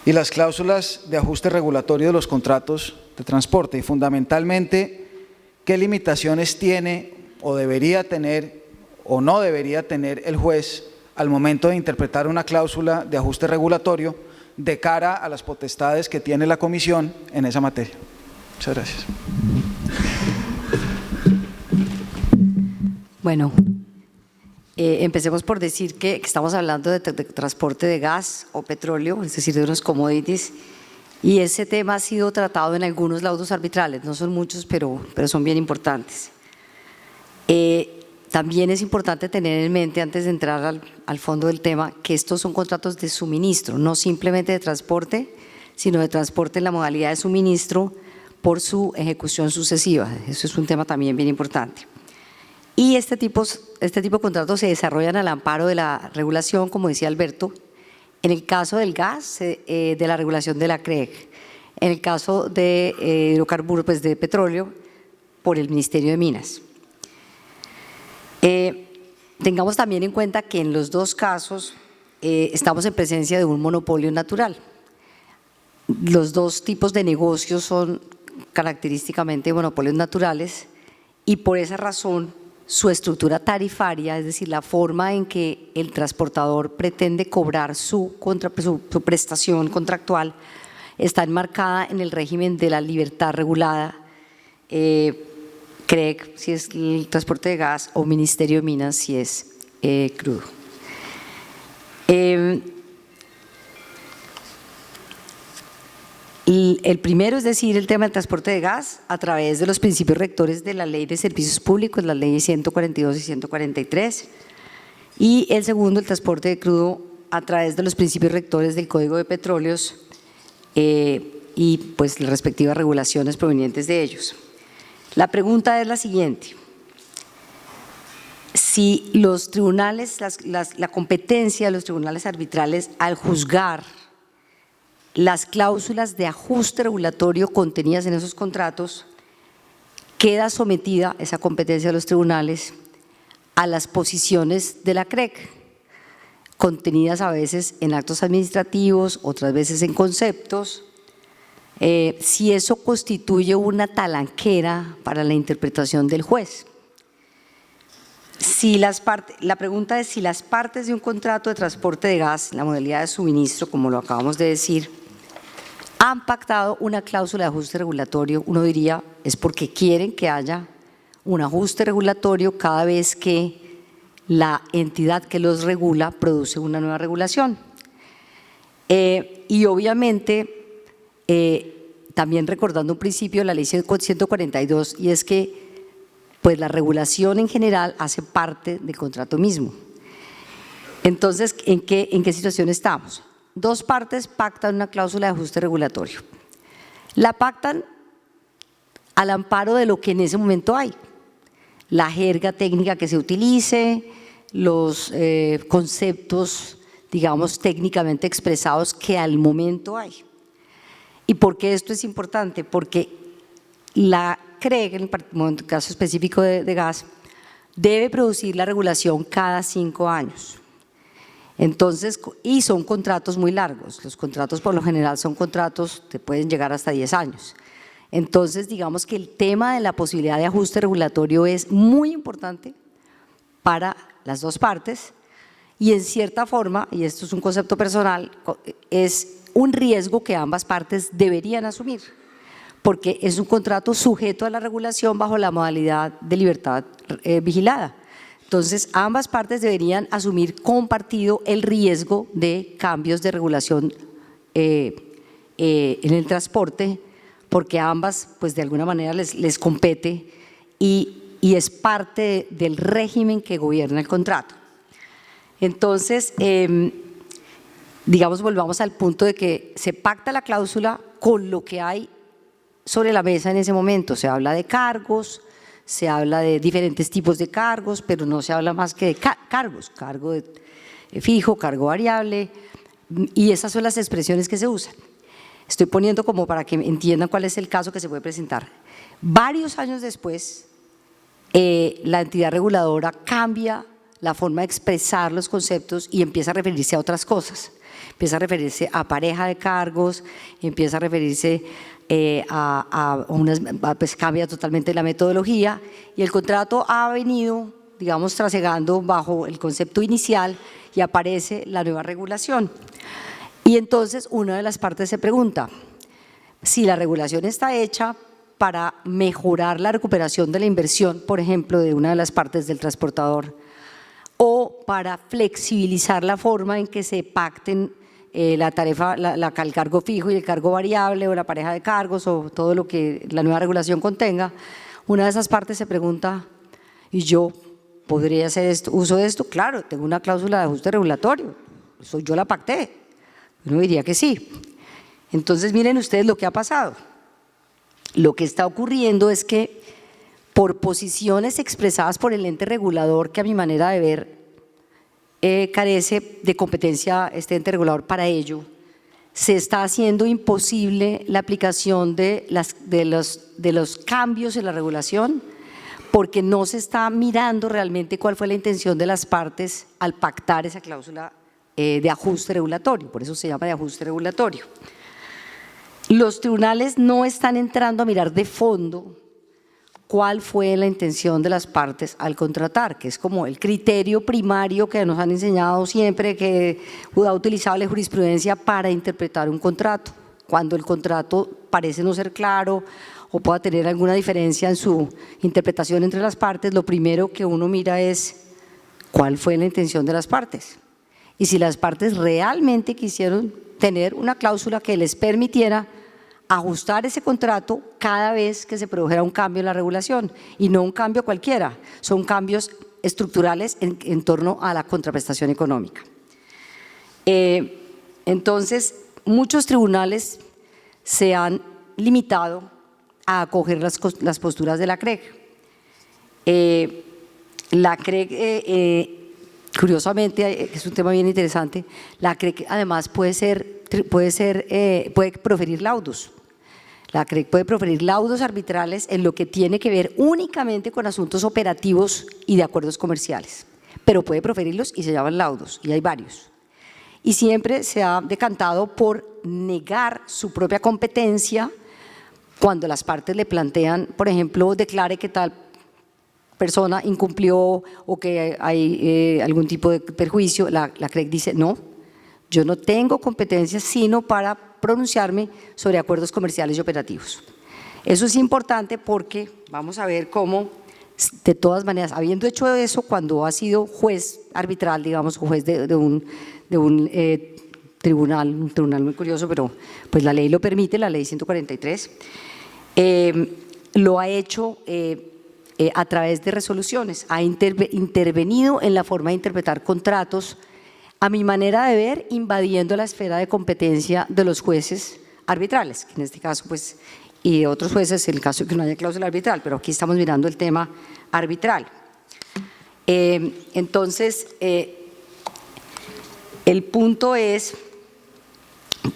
y las cláusulas de ajuste regulatorio de los contratos de transporte, y fundamentalmente qué limitaciones tiene o debería tener o no debería tener el juez al momento de interpretar una cláusula de ajuste regulatorio de cara a las potestades que tiene la Comisión en esa materia. Muchas gracias. Bueno, empecemos por decir que estamos hablando de transporte de gas o petróleo, es decir, de unos commodities, y ese tema ha sido tratado en algunos laudos arbitrales, no son muchos, pero son bien importantes. También es importante tener en mente, antes de entrar al fondo del tema, que estos son contratos de suministro, no simplemente de transporte, sino de transporte en la modalidad de suministro por su ejecución sucesiva. Eso es un tema también bien importante. Y este tipo de contratos se desarrollan al amparo de la regulación, como decía Alberto, en el caso del gas, de la regulación de la CREG, en el caso de hidrocarburos, pues de petróleo, por el Ministerio de Minas. Tengamos también en cuenta que en los dos casos estamos en presencia de un monopolio natural. Los dos tipos de negocios son característicamente monopolios naturales y por esa razón su estructura tarifaria, es decir, la forma en que el transportador pretende cobrar su prestación contractual, está enmarcada en el régimen de la libertad regulada, CREG si es el transporte de gas o Ministerio de Minas si es crudo. El primero, es decir, el tema del transporte de gas a través de los principios rectores de la Ley de Servicios Públicos, las leyes 142 y 143, y el segundo, el transporte de crudo a través de los principios rectores del Código de Petróleos y pues las respectivas regulaciones provenientes de ellos. La pregunta es la siguiente: si los tribunales, la competencia de los tribunales arbitrales al juzgar las cláusulas de ajuste regulatorio contenidas en esos contratos, queda sometida esa competencia de los tribunales a las posiciones de la CREG, contenidas a veces en actos administrativos, otras veces en conceptos. Si eso constituye una talanquera para la interpretación del juez. La pregunta es si las partes de un contrato de transporte de gas, en la modalidad de suministro, como lo acabamos de decir, han pactado una cláusula de ajuste regulatorio. Uno diría, es porque quieren que haya un ajuste regulatorio cada vez que la entidad que los regula produce una nueva regulación. Y obviamente, también recordando un principio de la ley 142, y es que pues la regulación en general hace parte del contrato mismo. Entonces, ¿en qué situación estamos? Dos partes pactan una cláusula de ajuste regulatorio. La pactan al amparo de lo que en ese momento hay, la jerga técnica que se utilice, los conceptos, digamos, técnicamente expresados que al momento hay. ¿Y por qué esto es importante? Porque la CREG, en el caso específico de gas, debe producir la regulación cada 5 años. Entonces, y son contratos muy largos. Los contratos por lo general son contratos que pueden llegar hasta 10 años. Entonces, digamos que el tema de la posibilidad de ajuste regulatorio es muy importante para las dos partes y en cierta forma, y esto es un concepto personal, es un riesgo que ambas partes deberían asumir, porque es un contrato sujeto a la regulación bajo la modalidad de libertad vigilada. Entonces, ambas partes deberían asumir compartido el riesgo de cambios de regulación en el transporte, porque a ambas, pues de alguna manera les compete y es parte del régimen que gobierna el contrato. Entonces, digamos, volvamos al punto de que se pacta la cláusula con lo que hay sobre la mesa en ese momento. Se habla de cargos, se habla de diferentes tipos de cargos, pero no se habla más que de cargos, cargo fijo, cargo variable, y esas son las expresiones que se usan. Estoy poniendo como para que entiendan cuál es el caso que se puede presentar. Varios años después, la entidad reguladora cambia la forma de expresar los conceptos y empieza a referirse a otras cosas. Empieza a referirse a pareja de cargos, empieza a referirse pues cambia totalmente la metodología, y el contrato ha venido, digamos, trasegando bajo el concepto inicial y aparece la nueva regulación. Y entonces una de las partes se pregunta si la regulación está hecha para mejorar la recuperación de la inversión, por ejemplo, de una de las partes del transportador, o para flexibilizar la forma en que se pacten la tarifa, el cargo fijo y el cargo variable, o la pareja de cargos, o todo lo que la nueva regulación contenga. Una de esas partes se pregunta, ¿y yo podría hacer uso de esto? Claro, tengo una cláusula de ajuste regulatorio, eso yo la pacté. Uno diría que sí. Entonces miren ustedes lo que ha pasado. Lo que está ocurriendo es que por posiciones expresadas por el ente regulador, que a mi manera de ver carece de competencia este ente regulador para ello, se está haciendo imposible la aplicación de los cambios en la regulación, porque no se está mirando realmente cuál fue la intención de las partes al pactar esa cláusula de ajuste regulatorio, por eso se llama de ajuste regulatorio. Los tribunales no están entrando a mirar de fondo cuál fue la intención de las partes al contratar, que es como el criterio primario que nos han enseñado siempre, que ha utilizado la jurisprudencia para interpretar un contrato. Cuando el contrato parece no ser claro o pueda tener alguna diferencia en su interpretación entre las partes, lo primero que uno mira es cuál fue la intención de las partes. Y si las partes realmente quisieron tener una cláusula que les permitiera ajustar ese contrato cada vez que se produjera un cambio en la regulación, y no un cambio cualquiera, son cambios estructurales en torno a la contraprestación económica. Entonces, muchos tribunales se han limitado a acoger las posturas de la CREG. La CREG, curiosamente, es un tema bien interesante, la CREG además puede proferir laudos. La CREG puede proferir laudos arbitrales en lo que tiene que ver únicamente con asuntos operativos y de acuerdos comerciales, pero puede proferirlos y se llaman laudos, y hay varios. Y siempre se ha decantado por negar su propia competencia cuando las partes le plantean, por ejemplo, declare que tal persona incumplió o que hay algún tipo de perjuicio. La CREG dice, no, yo no tengo competencia sino para pronunciarme sobre acuerdos comerciales y operativos. Eso es importante porque vamos a ver cómo, de todas maneras, habiendo hecho eso, cuando ha sido juez arbitral, digamos, juez de un tribunal muy curioso, pero pues la ley lo permite, la ley 143, lo ha hecho a través de resoluciones, ha intervenido en la forma de interpretar contratos, a mi manera de ver, invadiendo la esfera de competencia de los jueces arbitrales, que en este caso, pues, y de otros jueces, en el caso de que no haya cláusula arbitral, pero aquí estamos mirando el tema arbitral. Entonces, el punto es,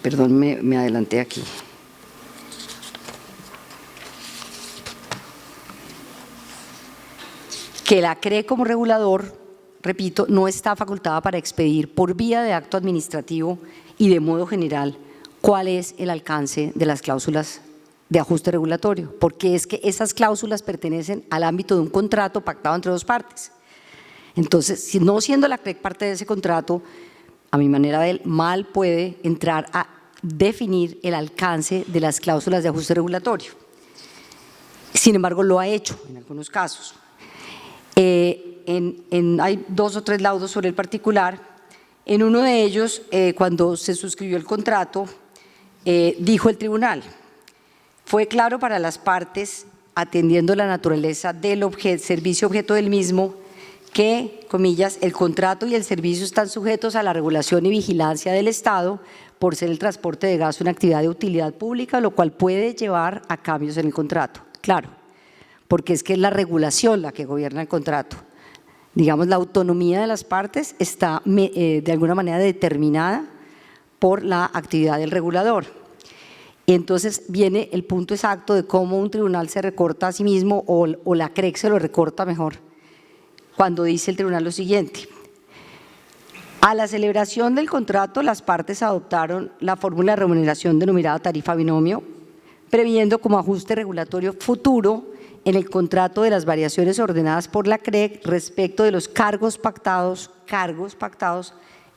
perdón, me adelanté aquí. Que la CREG como regulador, repito, no está facultada para expedir por vía de acto administrativo y de modo general cuál es el alcance de las cláusulas de ajuste regulatorio, porque es que esas cláusulas pertenecen al ámbito de un contrato pactado entre dos partes. Entonces, si no siendo la CREG parte de ese contrato, a mi manera de ver, mal puede entrar a definir el alcance de las cláusulas de ajuste regulatorio. Sin embargo, lo ha hecho en algunos casos. Hay 2 o 3 laudos sobre el particular. En uno de ellos, cuando se suscribió el contrato, dijo el tribunal, fue claro para las partes, atendiendo la naturaleza del servicio objeto del mismo, que, comillas, el contrato y el servicio están sujetos a la regulación y vigilancia del Estado por ser el transporte de gas una actividad de utilidad pública, lo cual puede llevar a cambios en el contrato. Claro, porque es que es la regulación la que gobierna el contrato. Digamos, la autonomía de las partes está de alguna manera determinada por la actividad del regulador. Entonces viene el punto exacto de cómo un tribunal se recorta a sí mismo o la CREC se lo recorta mejor, cuando dice el tribunal lo siguiente: a la celebración del contrato, las partes adoptaron la fórmula de remuneración denominada tarifa binomio, previendo como ajuste regulatorio futuro en el contrato de las variaciones ordenadas por la CREC respecto de los cargos pactados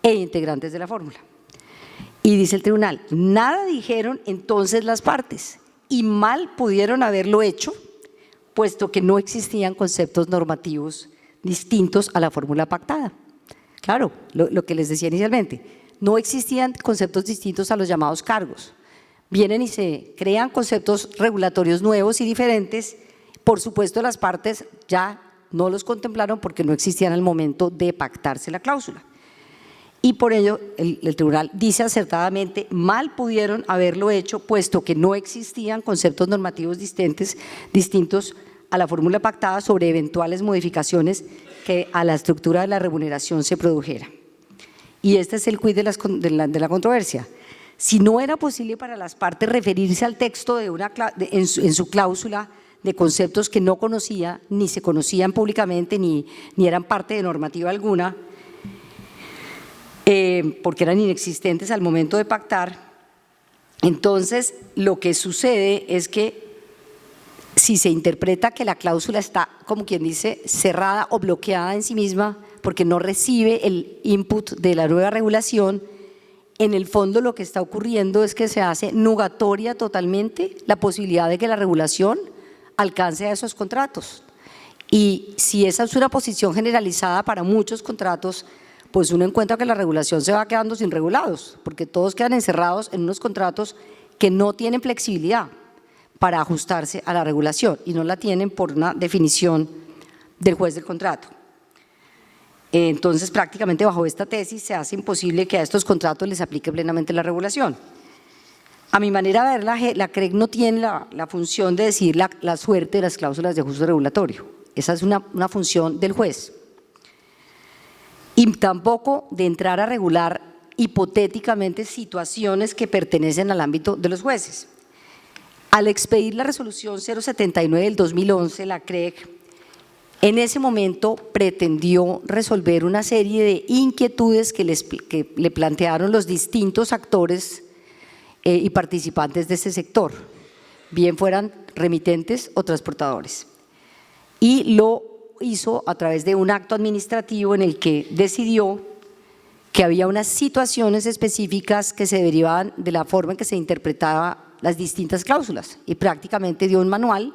e integrantes de la fórmula. Y dice el tribunal, nada dijeron entonces las partes y mal pudieron haberlo hecho, puesto que no existían conceptos normativos distintos a la fórmula pactada. Claro, lo que les decía inicialmente, no existían conceptos distintos a los llamados cargos. Vienen y se crean conceptos regulatorios nuevos y diferentes. Por supuesto, las partes ya no los contemplaron porque no existían al momento de pactarse la cláusula. Y por ello, el tribunal dice acertadamente, mal pudieron haberlo hecho, puesto que no existían conceptos normativos distintos a la fórmula pactada sobre eventuales modificaciones que a la estructura de la remuneración se produjera. Y este es el quid de la controversia. Si no era posible para las partes referirse al texto en su cláusula de conceptos que no conocía, ni se conocían públicamente, ni eran parte de normativa alguna, porque eran inexistentes al momento de pactar, entonces lo que sucede es que si se interpreta que la cláusula está, como quien dice, cerrada o bloqueada en sí misma porque no recibe el input de la nueva regulación, en el fondo lo que está ocurriendo es que se hace nugatoria totalmente la posibilidad de que la regulación alcance a esos contratos. Y si esa es una posición generalizada para muchos contratos, pues uno encuentra que la regulación se va quedando sin regulados, porque todos quedan encerrados en unos contratos que no tienen flexibilidad para ajustarse a la regulación y no la tienen por una definición del juez del contrato. Entonces, prácticamente bajo esta tesis se hace imposible que a estos contratos les aplique plenamente la regulación. A mi manera de ver, la CREC no tiene la función de decir la suerte de las cláusulas de ajuste regulatorio. Esa es una función del juez. Y tampoco de entrar a regular hipotéticamente situaciones que pertenecen al ámbito de los jueces. Al expedir la resolución 079 del 2011, la CREC en ese momento pretendió resolver una serie de inquietudes que le plantearon los distintos actores y participantes de ese sector, bien fueran remitentes o transportadores. Y lo hizo a través de un acto administrativo en el que decidió que había unas situaciones específicas que se derivaban de la forma en que se interpretaba las distintas cláusulas y prácticamente dio un manual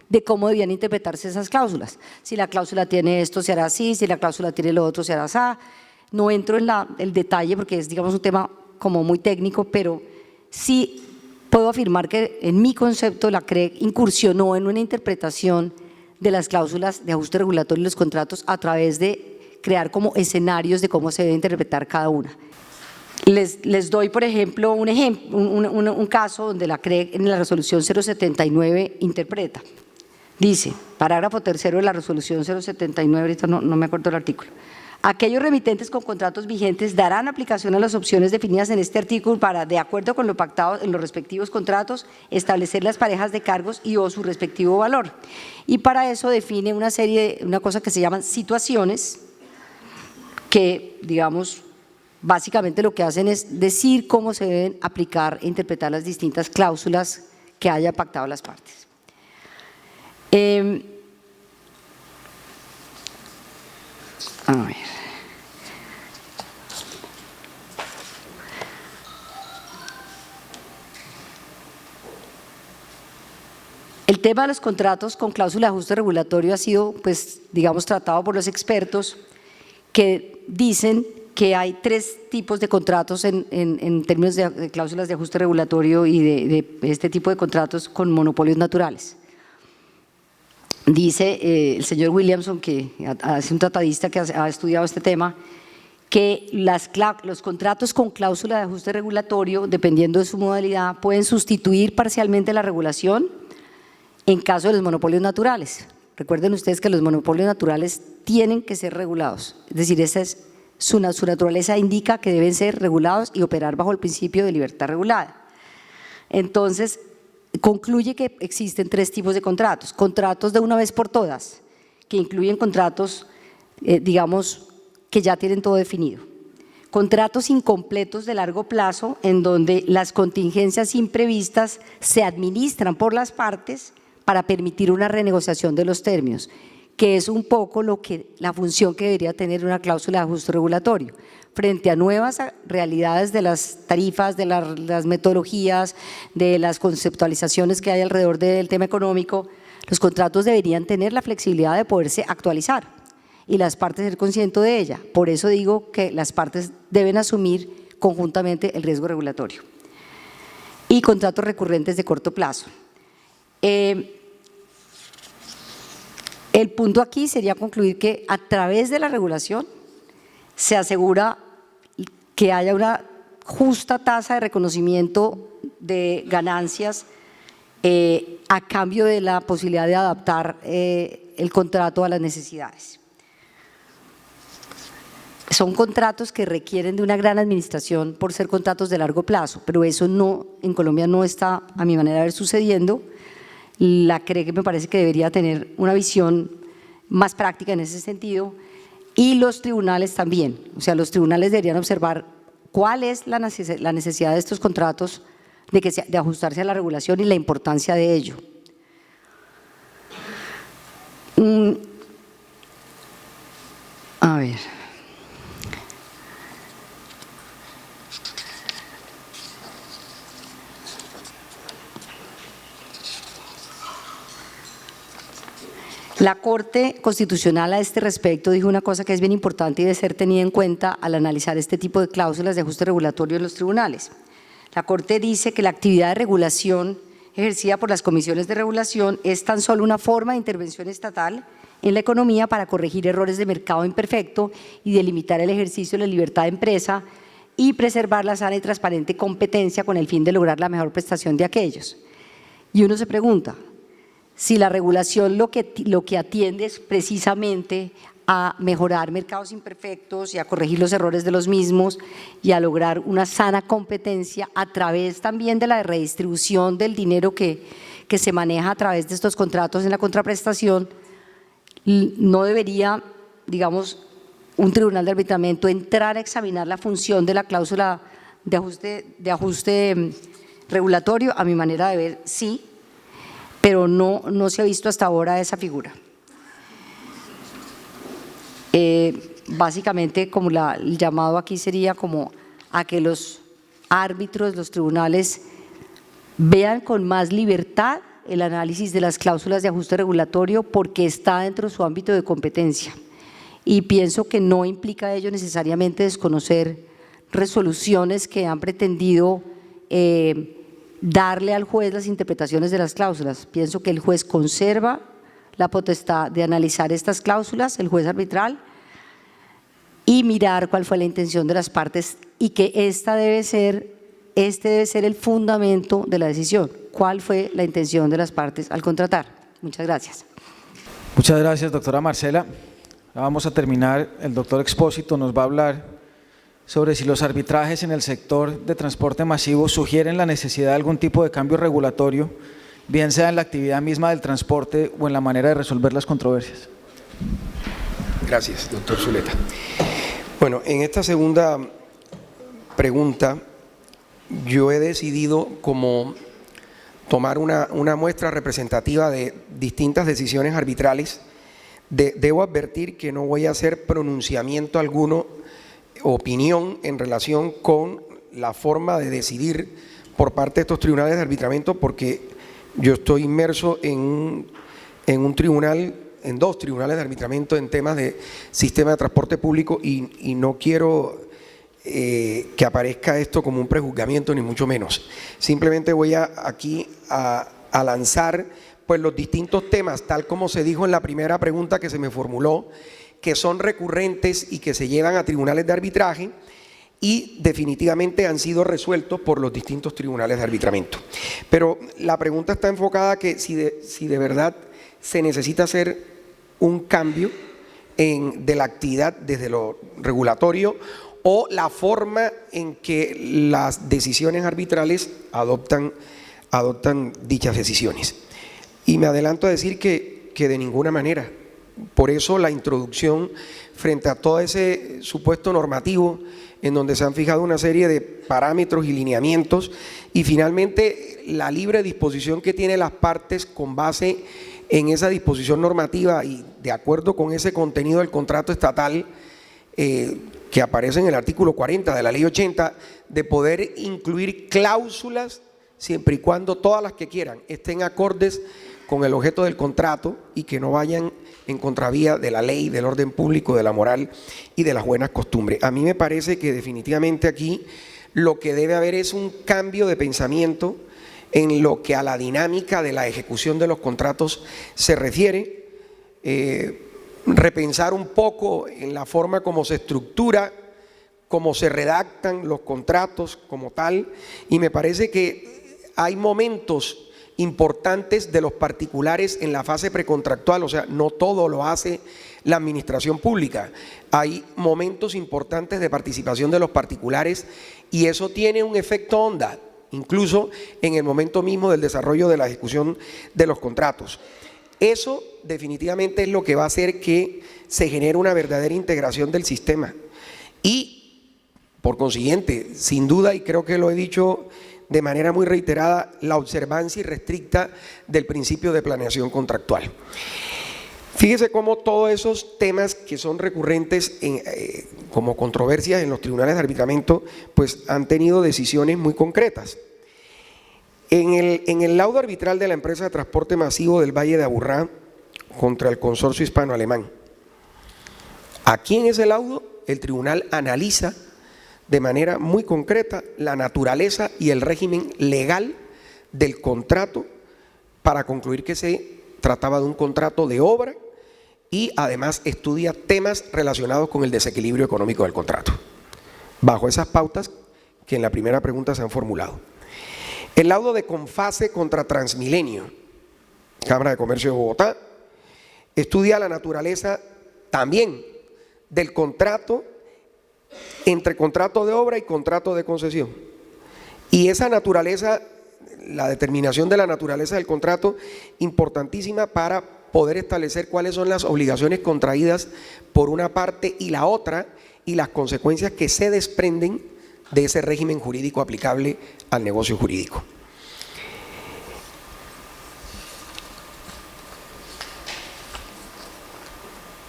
de cómo debían interpretarse esas cláusulas. Si la cláusula tiene esto, se hará así, si la cláusula tiene lo otro, se hará así. No entro en el detalle porque es, digamos, un tema como muy técnico, pero sí puedo afirmar que en mi concepto la CREC incursionó en una interpretación de las cláusulas de ajuste regulatorio y los contratos a través de crear como escenarios de cómo se debe interpretar cada una. Les doy, por ejemplo, un caso donde la CREC en la resolución 079 interpreta. Dice, parágrafo tercero de la resolución 079, ahorita no me acuerdo el artículo. Aquellos remitentes con contratos vigentes darán aplicación a las opciones definidas en este artículo para, de acuerdo con lo pactado en los respectivos contratos, establecer las parejas de cargos y o su respectivo valor. Y para eso define una cosa que se llaman situaciones que, digamos, básicamente lo que hacen es decir cómo se deben aplicar e interpretar las distintas cláusulas que haya pactado las partes. A ver. El tema de los contratos con cláusula de ajuste regulatorio ha sido, pues, digamos, tratado por los expertos que dicen que hay tres tipos de contratos en términos de cláusulas de ajuste regulatorio y de este tipo de contratos con monopolios naturales. Dice el señor Williamson, que es un tratadista que ha estudiado este tema, que los contratos con cláusula de ajuste regulatorio, dependiendo de su modalidad, pueden sustituir parcialmente la regulación en caso de los monopolios naturales. Recuerden ustedes que los monopolios naturales tienen que ser regulados, es decir, esa es su naturaleza indica que deben ser regulados y operar bajo el principio de libertad regulada. Entonces, concluye que existen 3 tipos de contratos. Contratos de una vez por todas, que incluyen contratos, digamos, que ya tienen todo definido. Contratos incompletos de largo plazo, en donde las contingencias imprevistas se administran por las partes para permitir una renegociación de los términos, que es un poco la función que debería tener una cláusula de ajuste regulatorio. Frente a nuevas realidades de las tarifas, de las metodologías, de las conceptualizaciones que hay alrededor del tema económico, los contratos deberían tener la flexibilidad de poderse actualizar y las partes ser conscientes de ella. Por eso digo que las partes deben asumir conjuntamente el riesgo regulatorio. Y contratos recurrentes de corto plazo. El punto aquí sería concluir que a través de la regulación se asegura que haya una justa tasa de reconocimiento de ganancias a cambio de la posibilidad de adaptar el contrato a las necesidades. Son contratos que requieren de una gran administración por ser contratos de largo plazo, pero eso no, en Colombia no está, a mi manera de ver, sucediendo. La CREC me parece que debería tener una visión más práctica en ese sentido y los tribunales también, o sea, los tribunales deberían observar cuál es la necesidad de estos contratos de ajustarse a la regulación y la importancia de ello. A ver. La Corte Constitucional a este respecto dijo una cosa que es bien importante y debe ser tenida en cuenta al analizar este tipo de cláusulas de ajuste regulatorio en los tribunales. La Corte dice que la actividad de regulación ejercida por las comisiones de regulación es tan solo una forma de intervención estatal en la economía para corregir errores de mercado imperfecto y delimitar el ejercicio de la libertad de empresa y preservar la sana y transparente competencia con el fin de lograr la mejor prestación de aquellos. Y uno se pregunta, si la regulación lo que atiende es precisamente a mejorar mercados imperfectos y a corregir los errores de los mismos y a lograr una sana competencia a través también de la redistribución del dinero que se maneja a través de estos contratos en la contraprestación, no debería, digamos, un tribunal de arbitramiento entrar a examinar la función de la cláusula de ajuste regulatorio. A mi manera de ver, sí, pero no se ha visto hasta ahora esa figura. Básicamente, como el llamado aquí sería como a que los árbitros, los tribunales, vean con más libertad el análisis de las cláusulas de ajuste regulatorio porque está dentro de su ámbito de competencia. Y pienso que no implica ello necesariamente desconocer resoluciones que han pretendido darle al juez las interpretaciones de las cláusulas. Pienso que el juez conserva la potestad de analizar estas cláusulas, el juez arbitral, y mirar cuál fue la intención de las partes y que este debe ser el fundamento de la decisión. ¿Cuál fue la intención de las partes al contratar? Muchas gracias. Muchas gracias, doctora Marcela. Vamos a terminar. El doctor Expósito nos va a hablar sobre si los arbitrajes en el sector de transporte masivo sugieren la necesidad de algún tipo de cambio regulatorio, bien sea en la actividad misma del transporte o en la manera de resolver las controversias. Gracias, doctor Zuleta. Bueno, en esta segunda pregunta, yo he decidido como tomar una muestra representativa de distintas decisiones arbitrales. Debo advertir que no voy a hacer pronunciamiento alguno, opinión en relación con la forma de decidir por parte de estos tribunales de arbitramiento, porque yo estoy inmerso en dos tribunales de arbitramiento en temas de sistema de transporte público y no quiero que aparezca esto como un prejuzgamiento, ni mucho menos. Simplemente voy aquí a lanzar pues los distintos temas, tal como se dijo en la primera pregunta que se me formuló, que son recurrentes y que se llevan a tribunales de arbitraje, y definitivamente han sido resueltos por los distintos tribunales de arbitramiento. Pero la pregunta está enfocada a que si de verdad se necesita hacer un cambio de la actividad desde lo regulatorio o la forma en que las decisiones arbitrales adoptan dichas decisiones. Y me adelanto a decir que de ninguna manera. Por eso la introducción frente a todo ese supuesto normativo en donde se han fijado una serie de parámetros y lineamientos y finalmente la libre disposición que tienen las partes con base en esa disposición normativa y de acuerdo con ese contenido del contrato estatal que aparece en el artículo 40 de la ley 80, de poder incluir cláusulas siempre y cuando todas las que quieran estén acordes con el objeto del contrato y que no vayan en contravía de la ley, del orden público, de la moral y de las buenas costumbres. A mí me parece que definitivamente aquí lo que debe haber es un cambio de pensamiento en lo que a la dinámica de la ejecución de los contratos se refiere, repensar un poco en la forma como se estructura, cómo se redactan los contratos como tal, y me parece que hay momentos importantes de los particulares en la fase precontractual, o sea, no todo lo hace la administración pública, hay momentos importantes de participación de los particulares y eso tiene un efecto onda, incluso en el momento mismo del desarrollo de la ejecución de los contratos. Eso definitivamente es lo que va a hacer que se genere una verdadera integración del sistema y, por consiguiente, sin duda, y creo que lo he dicho de manera muy reiterada, la observancia irrestricta del principio de planeación contractual. Fíjese cómo todos esos temas que son recurrentes como controversias en los tribunales de arbitramiento, pues han tenido decisiones muy concretas. En el laudo arbitral de la empresa de transporte masivo del Valle de Aburrá contra el consorcio hispano-alemán, aquí en ese laudo el tribunal analiza de manera muy concreta la naturaleza y el régimen legal del contrato para concluir que se trataba de un contrato de obra y además estudia temas relacionados con el desequilibrio económico del contrato, bajo esas pautas que en la primera pregunta se han formulado. El laudo de Confase contra Transmilenio, Cámara de Comercio de Bogotá, estudia la naturaleza también del contrato entre contrato de obra y contrato de concesión. Y esa naturaleza, la determinación de la naturaleza del contrato, importantísima para poder establecer cuáles son las obligaciones contraídas por una parte y la otra y las consecuencias que se desprenden de ese régimen jurídico aplicable al negocio jurídico.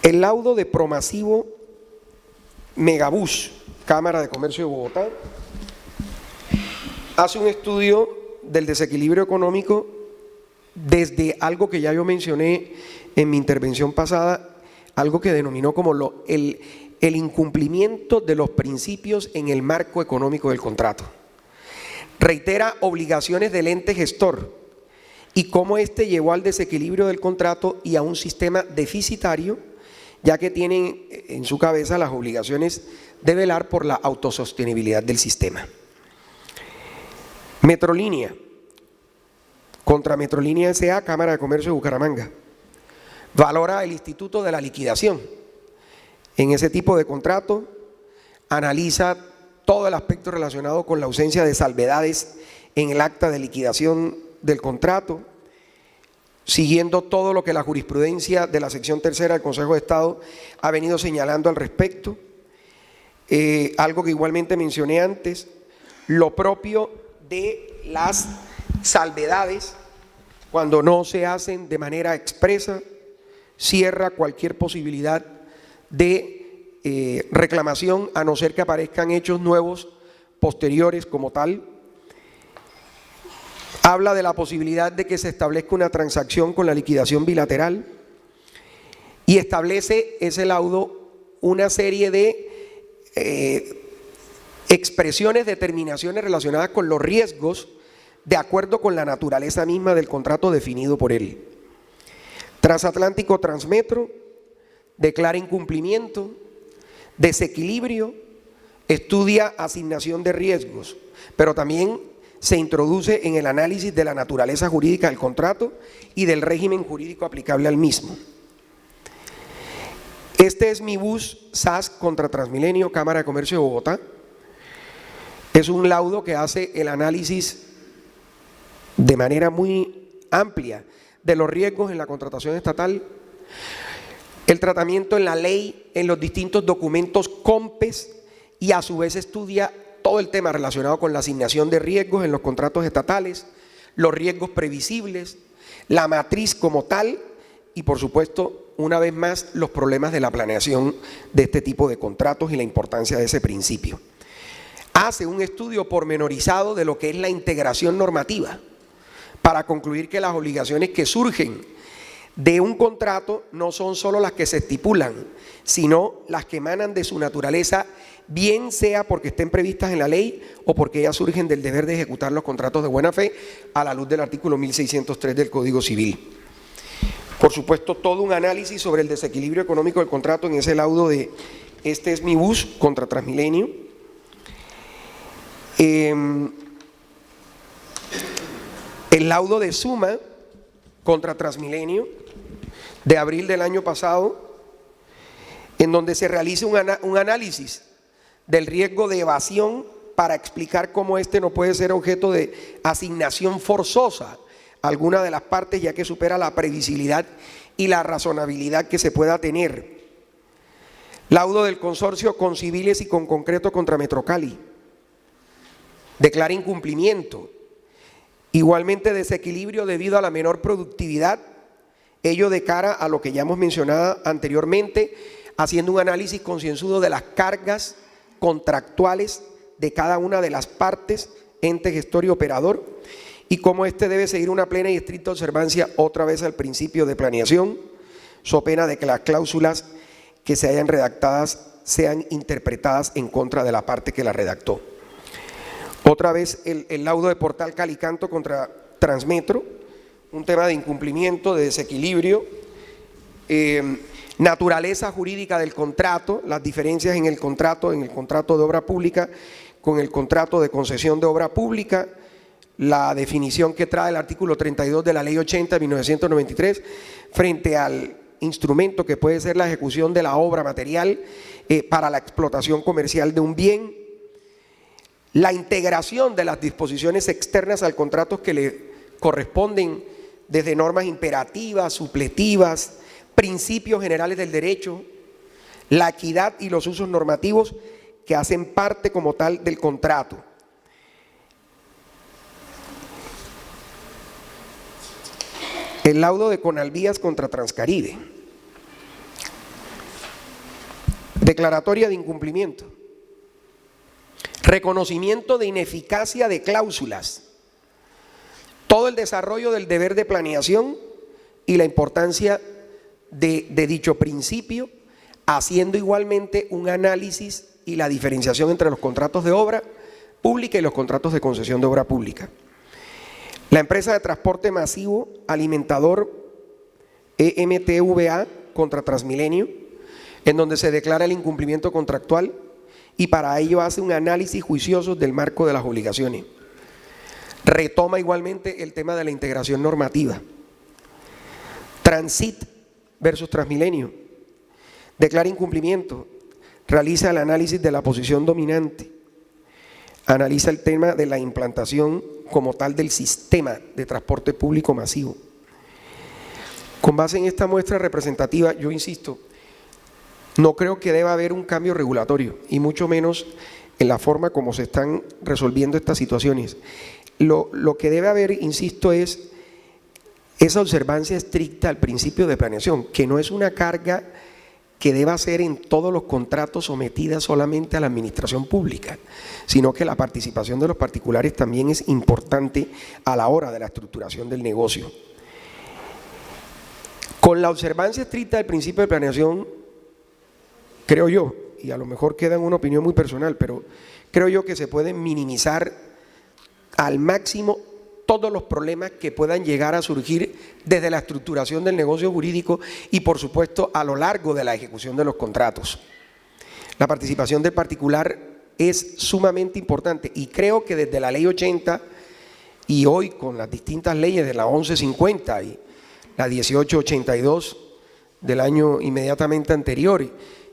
El laudo de Promasivo Megabús, Cámara de Comercio de Bogotá, hace un estudio del desequilibrio económico desde algo que ya yo mencioné en mi intervención pasada, algo que denominó como el incumplimiento de los principios en el marco económico del contrato. Reitera obligaciones del ente gestor y cómo éste llevó al desequilibrio del contrato y a un sistema deficitario, ya que tienen en su cabeza las obligaciones de velar por la autosostenibilidad del sistema. Metrolínea, contra Metrolínea S.A., Cámara de Comercio de Bucaramanga, valora el instituto de la liquidación. En ese tipo de contrato analiza todo el aspecto relacionado con la ausencia de salvedades en el acta de liquidación del contrato, siguiendo todo lo que la jurisprudencia de la sección tercera del Consejo de Estado ha venido señalando al respecto. Algo que igualmente mencioné antes, lo propio de las salvedades, cuando no se hacen de manera expresa, cierra cualquier posibilidad de reclamación, a no ser que aparezcan hechos nuevos posteriores como tal. Habla de la posibilidad de que se establezca una transacción con la liquidación bilateral y establece ese laudo una serie de expresiones, determinaciones relacionadas con los riesgos de acuerdo con la naturaleza misma del contrato definido por él. Transatlántico Transmetro declara incumplimiento, desequilibrio estudia asignación de riesgos, pero también se introduce en el análisis de la naturaleza jurídica del contrato y del régimen jurídico aplicable al mismo. Este es mi bus SAS contra Transmilenio, Cámara de Comercio de Bogotá. Es un laudo que hace el análisis de manera muy amplia de los riesgos en la contratación estatal, el tratamiento en la ley, en los distintos documentos COMPES, y a su vez estudia todo el tema relacionado con la asignación de riesgos en los contratos estatales, los riesgos previsibles, la matriz como tal y, por supuesto, una vez más, los problemas de la planeación de este tipo de contratos y la importancia de ese principio. Hace un estudio pormenorizado de lo que es la integración normativa para concluir que las obligaciones que surgen de un contrato no son solo las que se estipulan, sino las que emanan de su naturaleza, bien sea porque estén previstas en la ley o porque ellas surgen del deber de ejecutar los contratos de buena fe a la luz del artículo 1603 del Código Civil. Por supuesto, todo un análisis sobre el desequilibrio económico del contrato en ese laudo de Este es mi bus contra Transmilenio. El laudo de Suma contra Transmilenio de abril del año pasado, en donde se realiza un análisis del riesgo de evasión para explicar cómo este no puede ser objeto de asignación forzosa a alguna de las partes, ya que supera la previsibilidad y la razonabilidad que se pueda tener. Laudo del consorcio Conciviles y con concreto contra Metrocali. Declara incumplimiento. Igualmente desequilibrio debido a la menor productividad, ello de cara a lo que ya hemos mencionado anteriormente, haciendo un análisis concienzudo de las cargas contractuales de cada una de las partes, ente gestor y operador, y cómo éste debe seguir una plena y estricta observancia otra vez al principio de planeación, so pena de que las cláusulas que se hayan redactadas sean interpretadas en contra de la parte que la redactó. Otra vez el laudo de Portal Calicanto contra Transmetro, un tema de incumplimiento, de desequilibrio, naturaleza jurídica del contrato, las diferencias en el contrato de obra pública con el contrato de concesión de obra pública, la definición que trae el artículo 32 de la Ley 80 de 1993 frente al instrumento que puede ser la ejecución de la obra material para la explotación comercial de un bien, la integración de las disposiciones externas al contrato que le corresponden desde normas imperativas, supletivas, principios generales del derecho, la equidad y los usos normativos que hacen parte como tal del contrato. El laudo de Conalvías contra Transcaribe. Declaratoria de incumplimiento. Reconocimiento de ineficacia de cláusulas. Todo el desarrollo del deber de planeación y la importancia de dicho principio, haciendo igualmente un análisis y la diferenciación entre los contratos de obra pública y los contratos de concesión de obra pública. La empresa de transporte masivo alimentador EMTVA contra Transmilenio, en donde se declara el incumplimiento contractual y para ello hace un análisis juicioso del marco de las obligaciones. Retoma igualmente el tema de la integración normativa. Transit versus Transmilenio, declara incumplimiento, realiza el análisis de la posición dominante, analiza el tema de la implantación como tal del sistema de transporte público masivo. Con base en esta muestra representativa, yo insisto, no creo que deba haber un cambio regulatorio y mucho menos en la forma como se están resolviendo estas situaciones. Lo que debe haber, insisto, es esa observancia estricta al principio de planeación, que no es una carga que deba ser en todos los contratos sometida solamente a la administración pública, sino que la participación de los particulares también es importante a la hora de la estructuración del negocio. Con la observancia estricta del principio de planeación, creo yo, y a lo mejor queda en una opinión muy personal, pero creo yo que se pueden minimizar al máximo todos los problemas que puedan llegar a surgir desde la estructuración del negocio jurídico y por supuesto a lo largo de la ejecución de los contratos. La participación del particular es sumamente importante y creo que desde la ley 80 y hoy con las distintas leyes de la 1150 y la 1882 del año inmediatamente anterior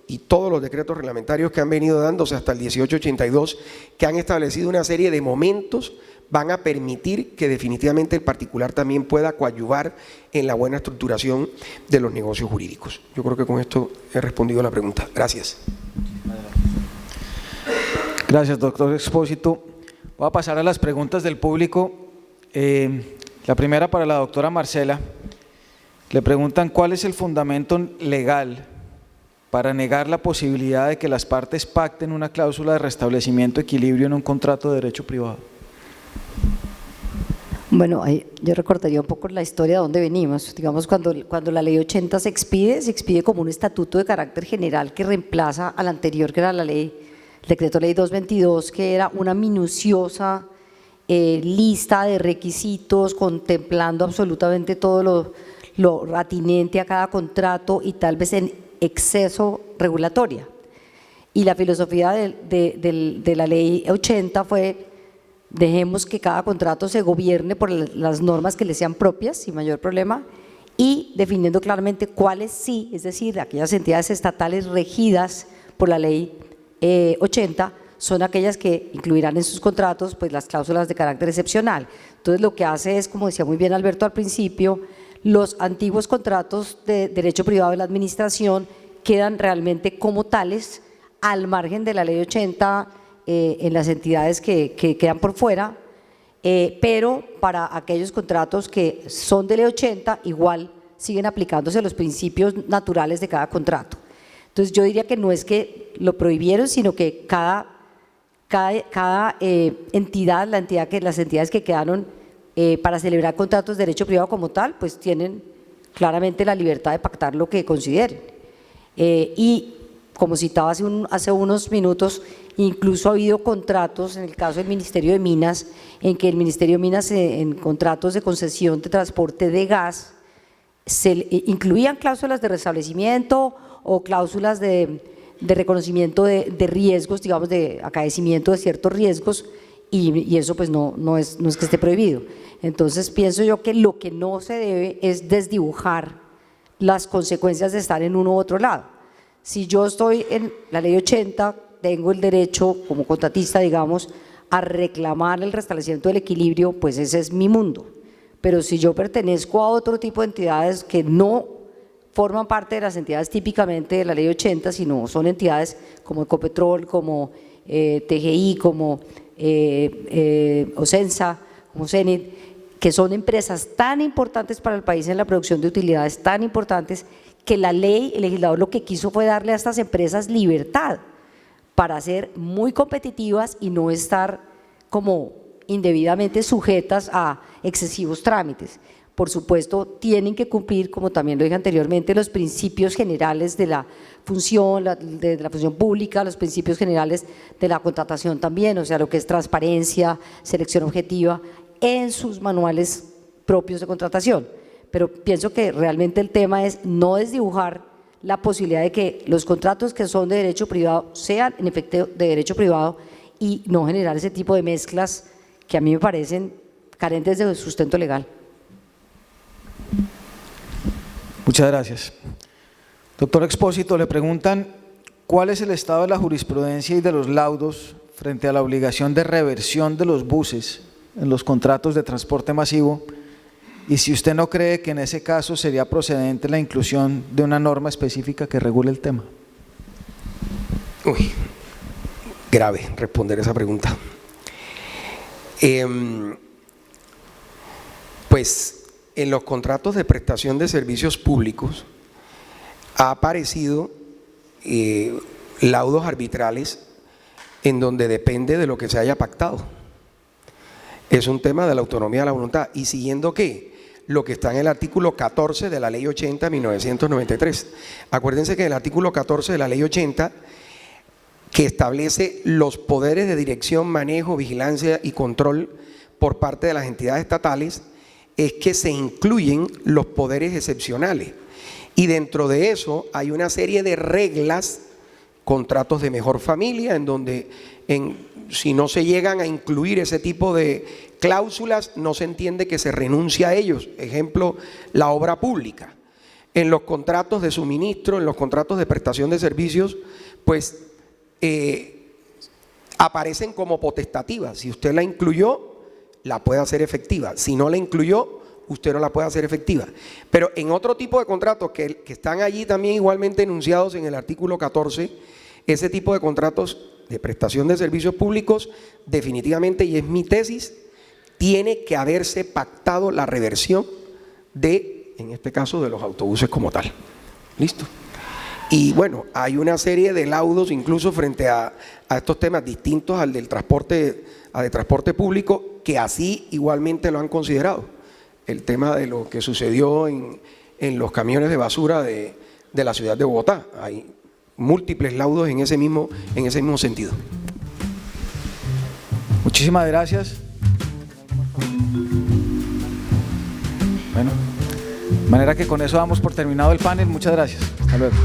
y todos los decretos reglamentarios que han venido dándose hasta el 1882 que han establecido una serie de momentos, van a permitir que definitivamente el particular también pueda coadyuvar en la buena estructuración de los negocios jurídicos. Yo creo que con esto he respondido a la pregunta. Gracias. Gracias, doctor Expósito. Voy a pasar a las preguntas del público. La primera para la doctora Marcela. Le preguntan cuál es el fundamento legal para negar la posibilidad de que las partes pacten una cláusula de restablecimiento de equilibrio en un contrato de derecho privado. Bueno, yo recordaría un poco la historia de dónde venimos. Digamos, cuando la ley 80 se expide como un estatuto de carácter general que reemplaza al anterior, que era el decreto ley 222, que era una minuciosa lista de requisitos contemplando absolutamente todo lo atinente a cada contrato y tal vez en exceso regulatoria. Y la filosofía de la ley 80 fue: dejemos que cada contrato se gobierne por las normas que le sean propias, sin mayor problema, y definiendo claramente cuáles sí, es decir, aquellas entidades estatales regidas por la ley 80, son aquellas que incluirán en sus contratos pues las cláusulas de carácter excepcional. Entonces lo que hace es, como decía muy bien Alberto al principio, los antiguos contratos de derecho privado de la administración quedan realmente como tales al margen de la ley 80 en las entidades que quedan por fuera, pero para aquellos contratos que son de ley 80 igual siguen aplicándose los principios naturales de cada contrato. Entonces yo diría que no es que lo prohibieron, sino que cada entidad, las entidades que quedaron para celebrar contratos de derecho privado como tal, pues tienen claramente la libertad de pactar lo que consideren. Y como citaba hace unos minutos, incluso ha habido contratos, en el caso del Ministerio de Minas, en que el Ministerio de Minas en contratos de concesión de transporte de gas se incluían cláusulas de restablecimiento o cláusulas de reconocimiento de riesgos, digamos, de acaecimiento de ciertos riesgos, y eso pues no es que esté prohibido. Entonces pienso yo que lo que no se debe es desdibujar las consecuencias de estar en uno u otro lado. Si yo estoy en la ley 80, tengo el derecho como contratista, digamos, a reclamar el restablecimiento del equilibrio, pues ese es mi mundo. Pero si yo pertenezco a otro tipo de entidades que no forman parte de las entidades típicamente de la ley 80, sino son entidades como Ecopetrol, como TGI, como Ocensa, como Cenit, que son empresas tan importantes para el país en la producción de utilidades, tan importantes, que la ley, el legislador lo que quiso fue darle a estas empresas libertad para ser muy competitivas y no estar como indebidamente sujetas a excesivos trámites. Por supuesto, tienen que cumplir, como también lo dije anteriormente, los principios generales de la función, de la función pública, los principios generales de la contratación también, o sea, lo que es transparencia, selección objetiva, en sus manuales propios de contratación. Pero pienso que realmente el tema es no desdibujar la posibilidad de que los contratos que son de derecho privado sean en efecto de derecho privado y no generar ese tipo de mezclas que a mí me parecen carentes de sustento legal. Muchas gracias. Doctor Expósito, le preguntan ¿cuál es el estado de la jurisprudencia y de los laudos frente a la obligación de reversión de los buses en los contratos de transporte masivo? Y si usted no cree que en ese caso sería procedente la inclusión de una norma específica que regule el tema. Uy, grave responder esa pregunta. Pues en los contratos de prestación de servicios públicos ha aparecido laudos arbitrales en donde depende de lo que se haya pactado. Es un tema de la autonomía de la voluntad. ¿Y siguiendo qué? Lo que está en el artículo 14 de la Ley 80 de 1993. Acuérdense que en el artículo 14 de la Ley 80, que establece los poderes de dirección, manejo, vigilancia y control por parte de las entidades estatales, es que se incluyen los poderes excepcionales. Y dentro de eso hay una serie de reglas, contratos de mejor familia, en donde si no se llegan a incluir ese tipo de cláusulas, no se entiende que se renuncia a ellos. Ejemplo, la obra pública. En los contratos de suministro, en los contratos de prestación de servicios, pues aparecen como potestativas. Si usted la incluyó, la puede hacer efectiva. Si no la incluyó, usted no la puede hacer efectiva. Pero en otro tipo de contratos que están allí también igualmente enunciados en el artículo 14, ese tipo de contratos de prestación de servicios públicos, definitivamente, y es mi tesis, tiene que haberse pactado la reversión de, en este caso, de los autobuses como tal. ¿Listo? Y bueno, hay una serie de laudos incluso frente a estos temas distintos al del transporte, de transporte público, que así igualmente lo han considerado. El tema de lo que sucedió en los camiones de basura de la ciudad de Bogotá. Hay múltiples laudos en ese mismo sentido. Muchísimas gracias. Bueno, de manera que con eso damos por terminado el panel. Muchas gracias. Hasta luego.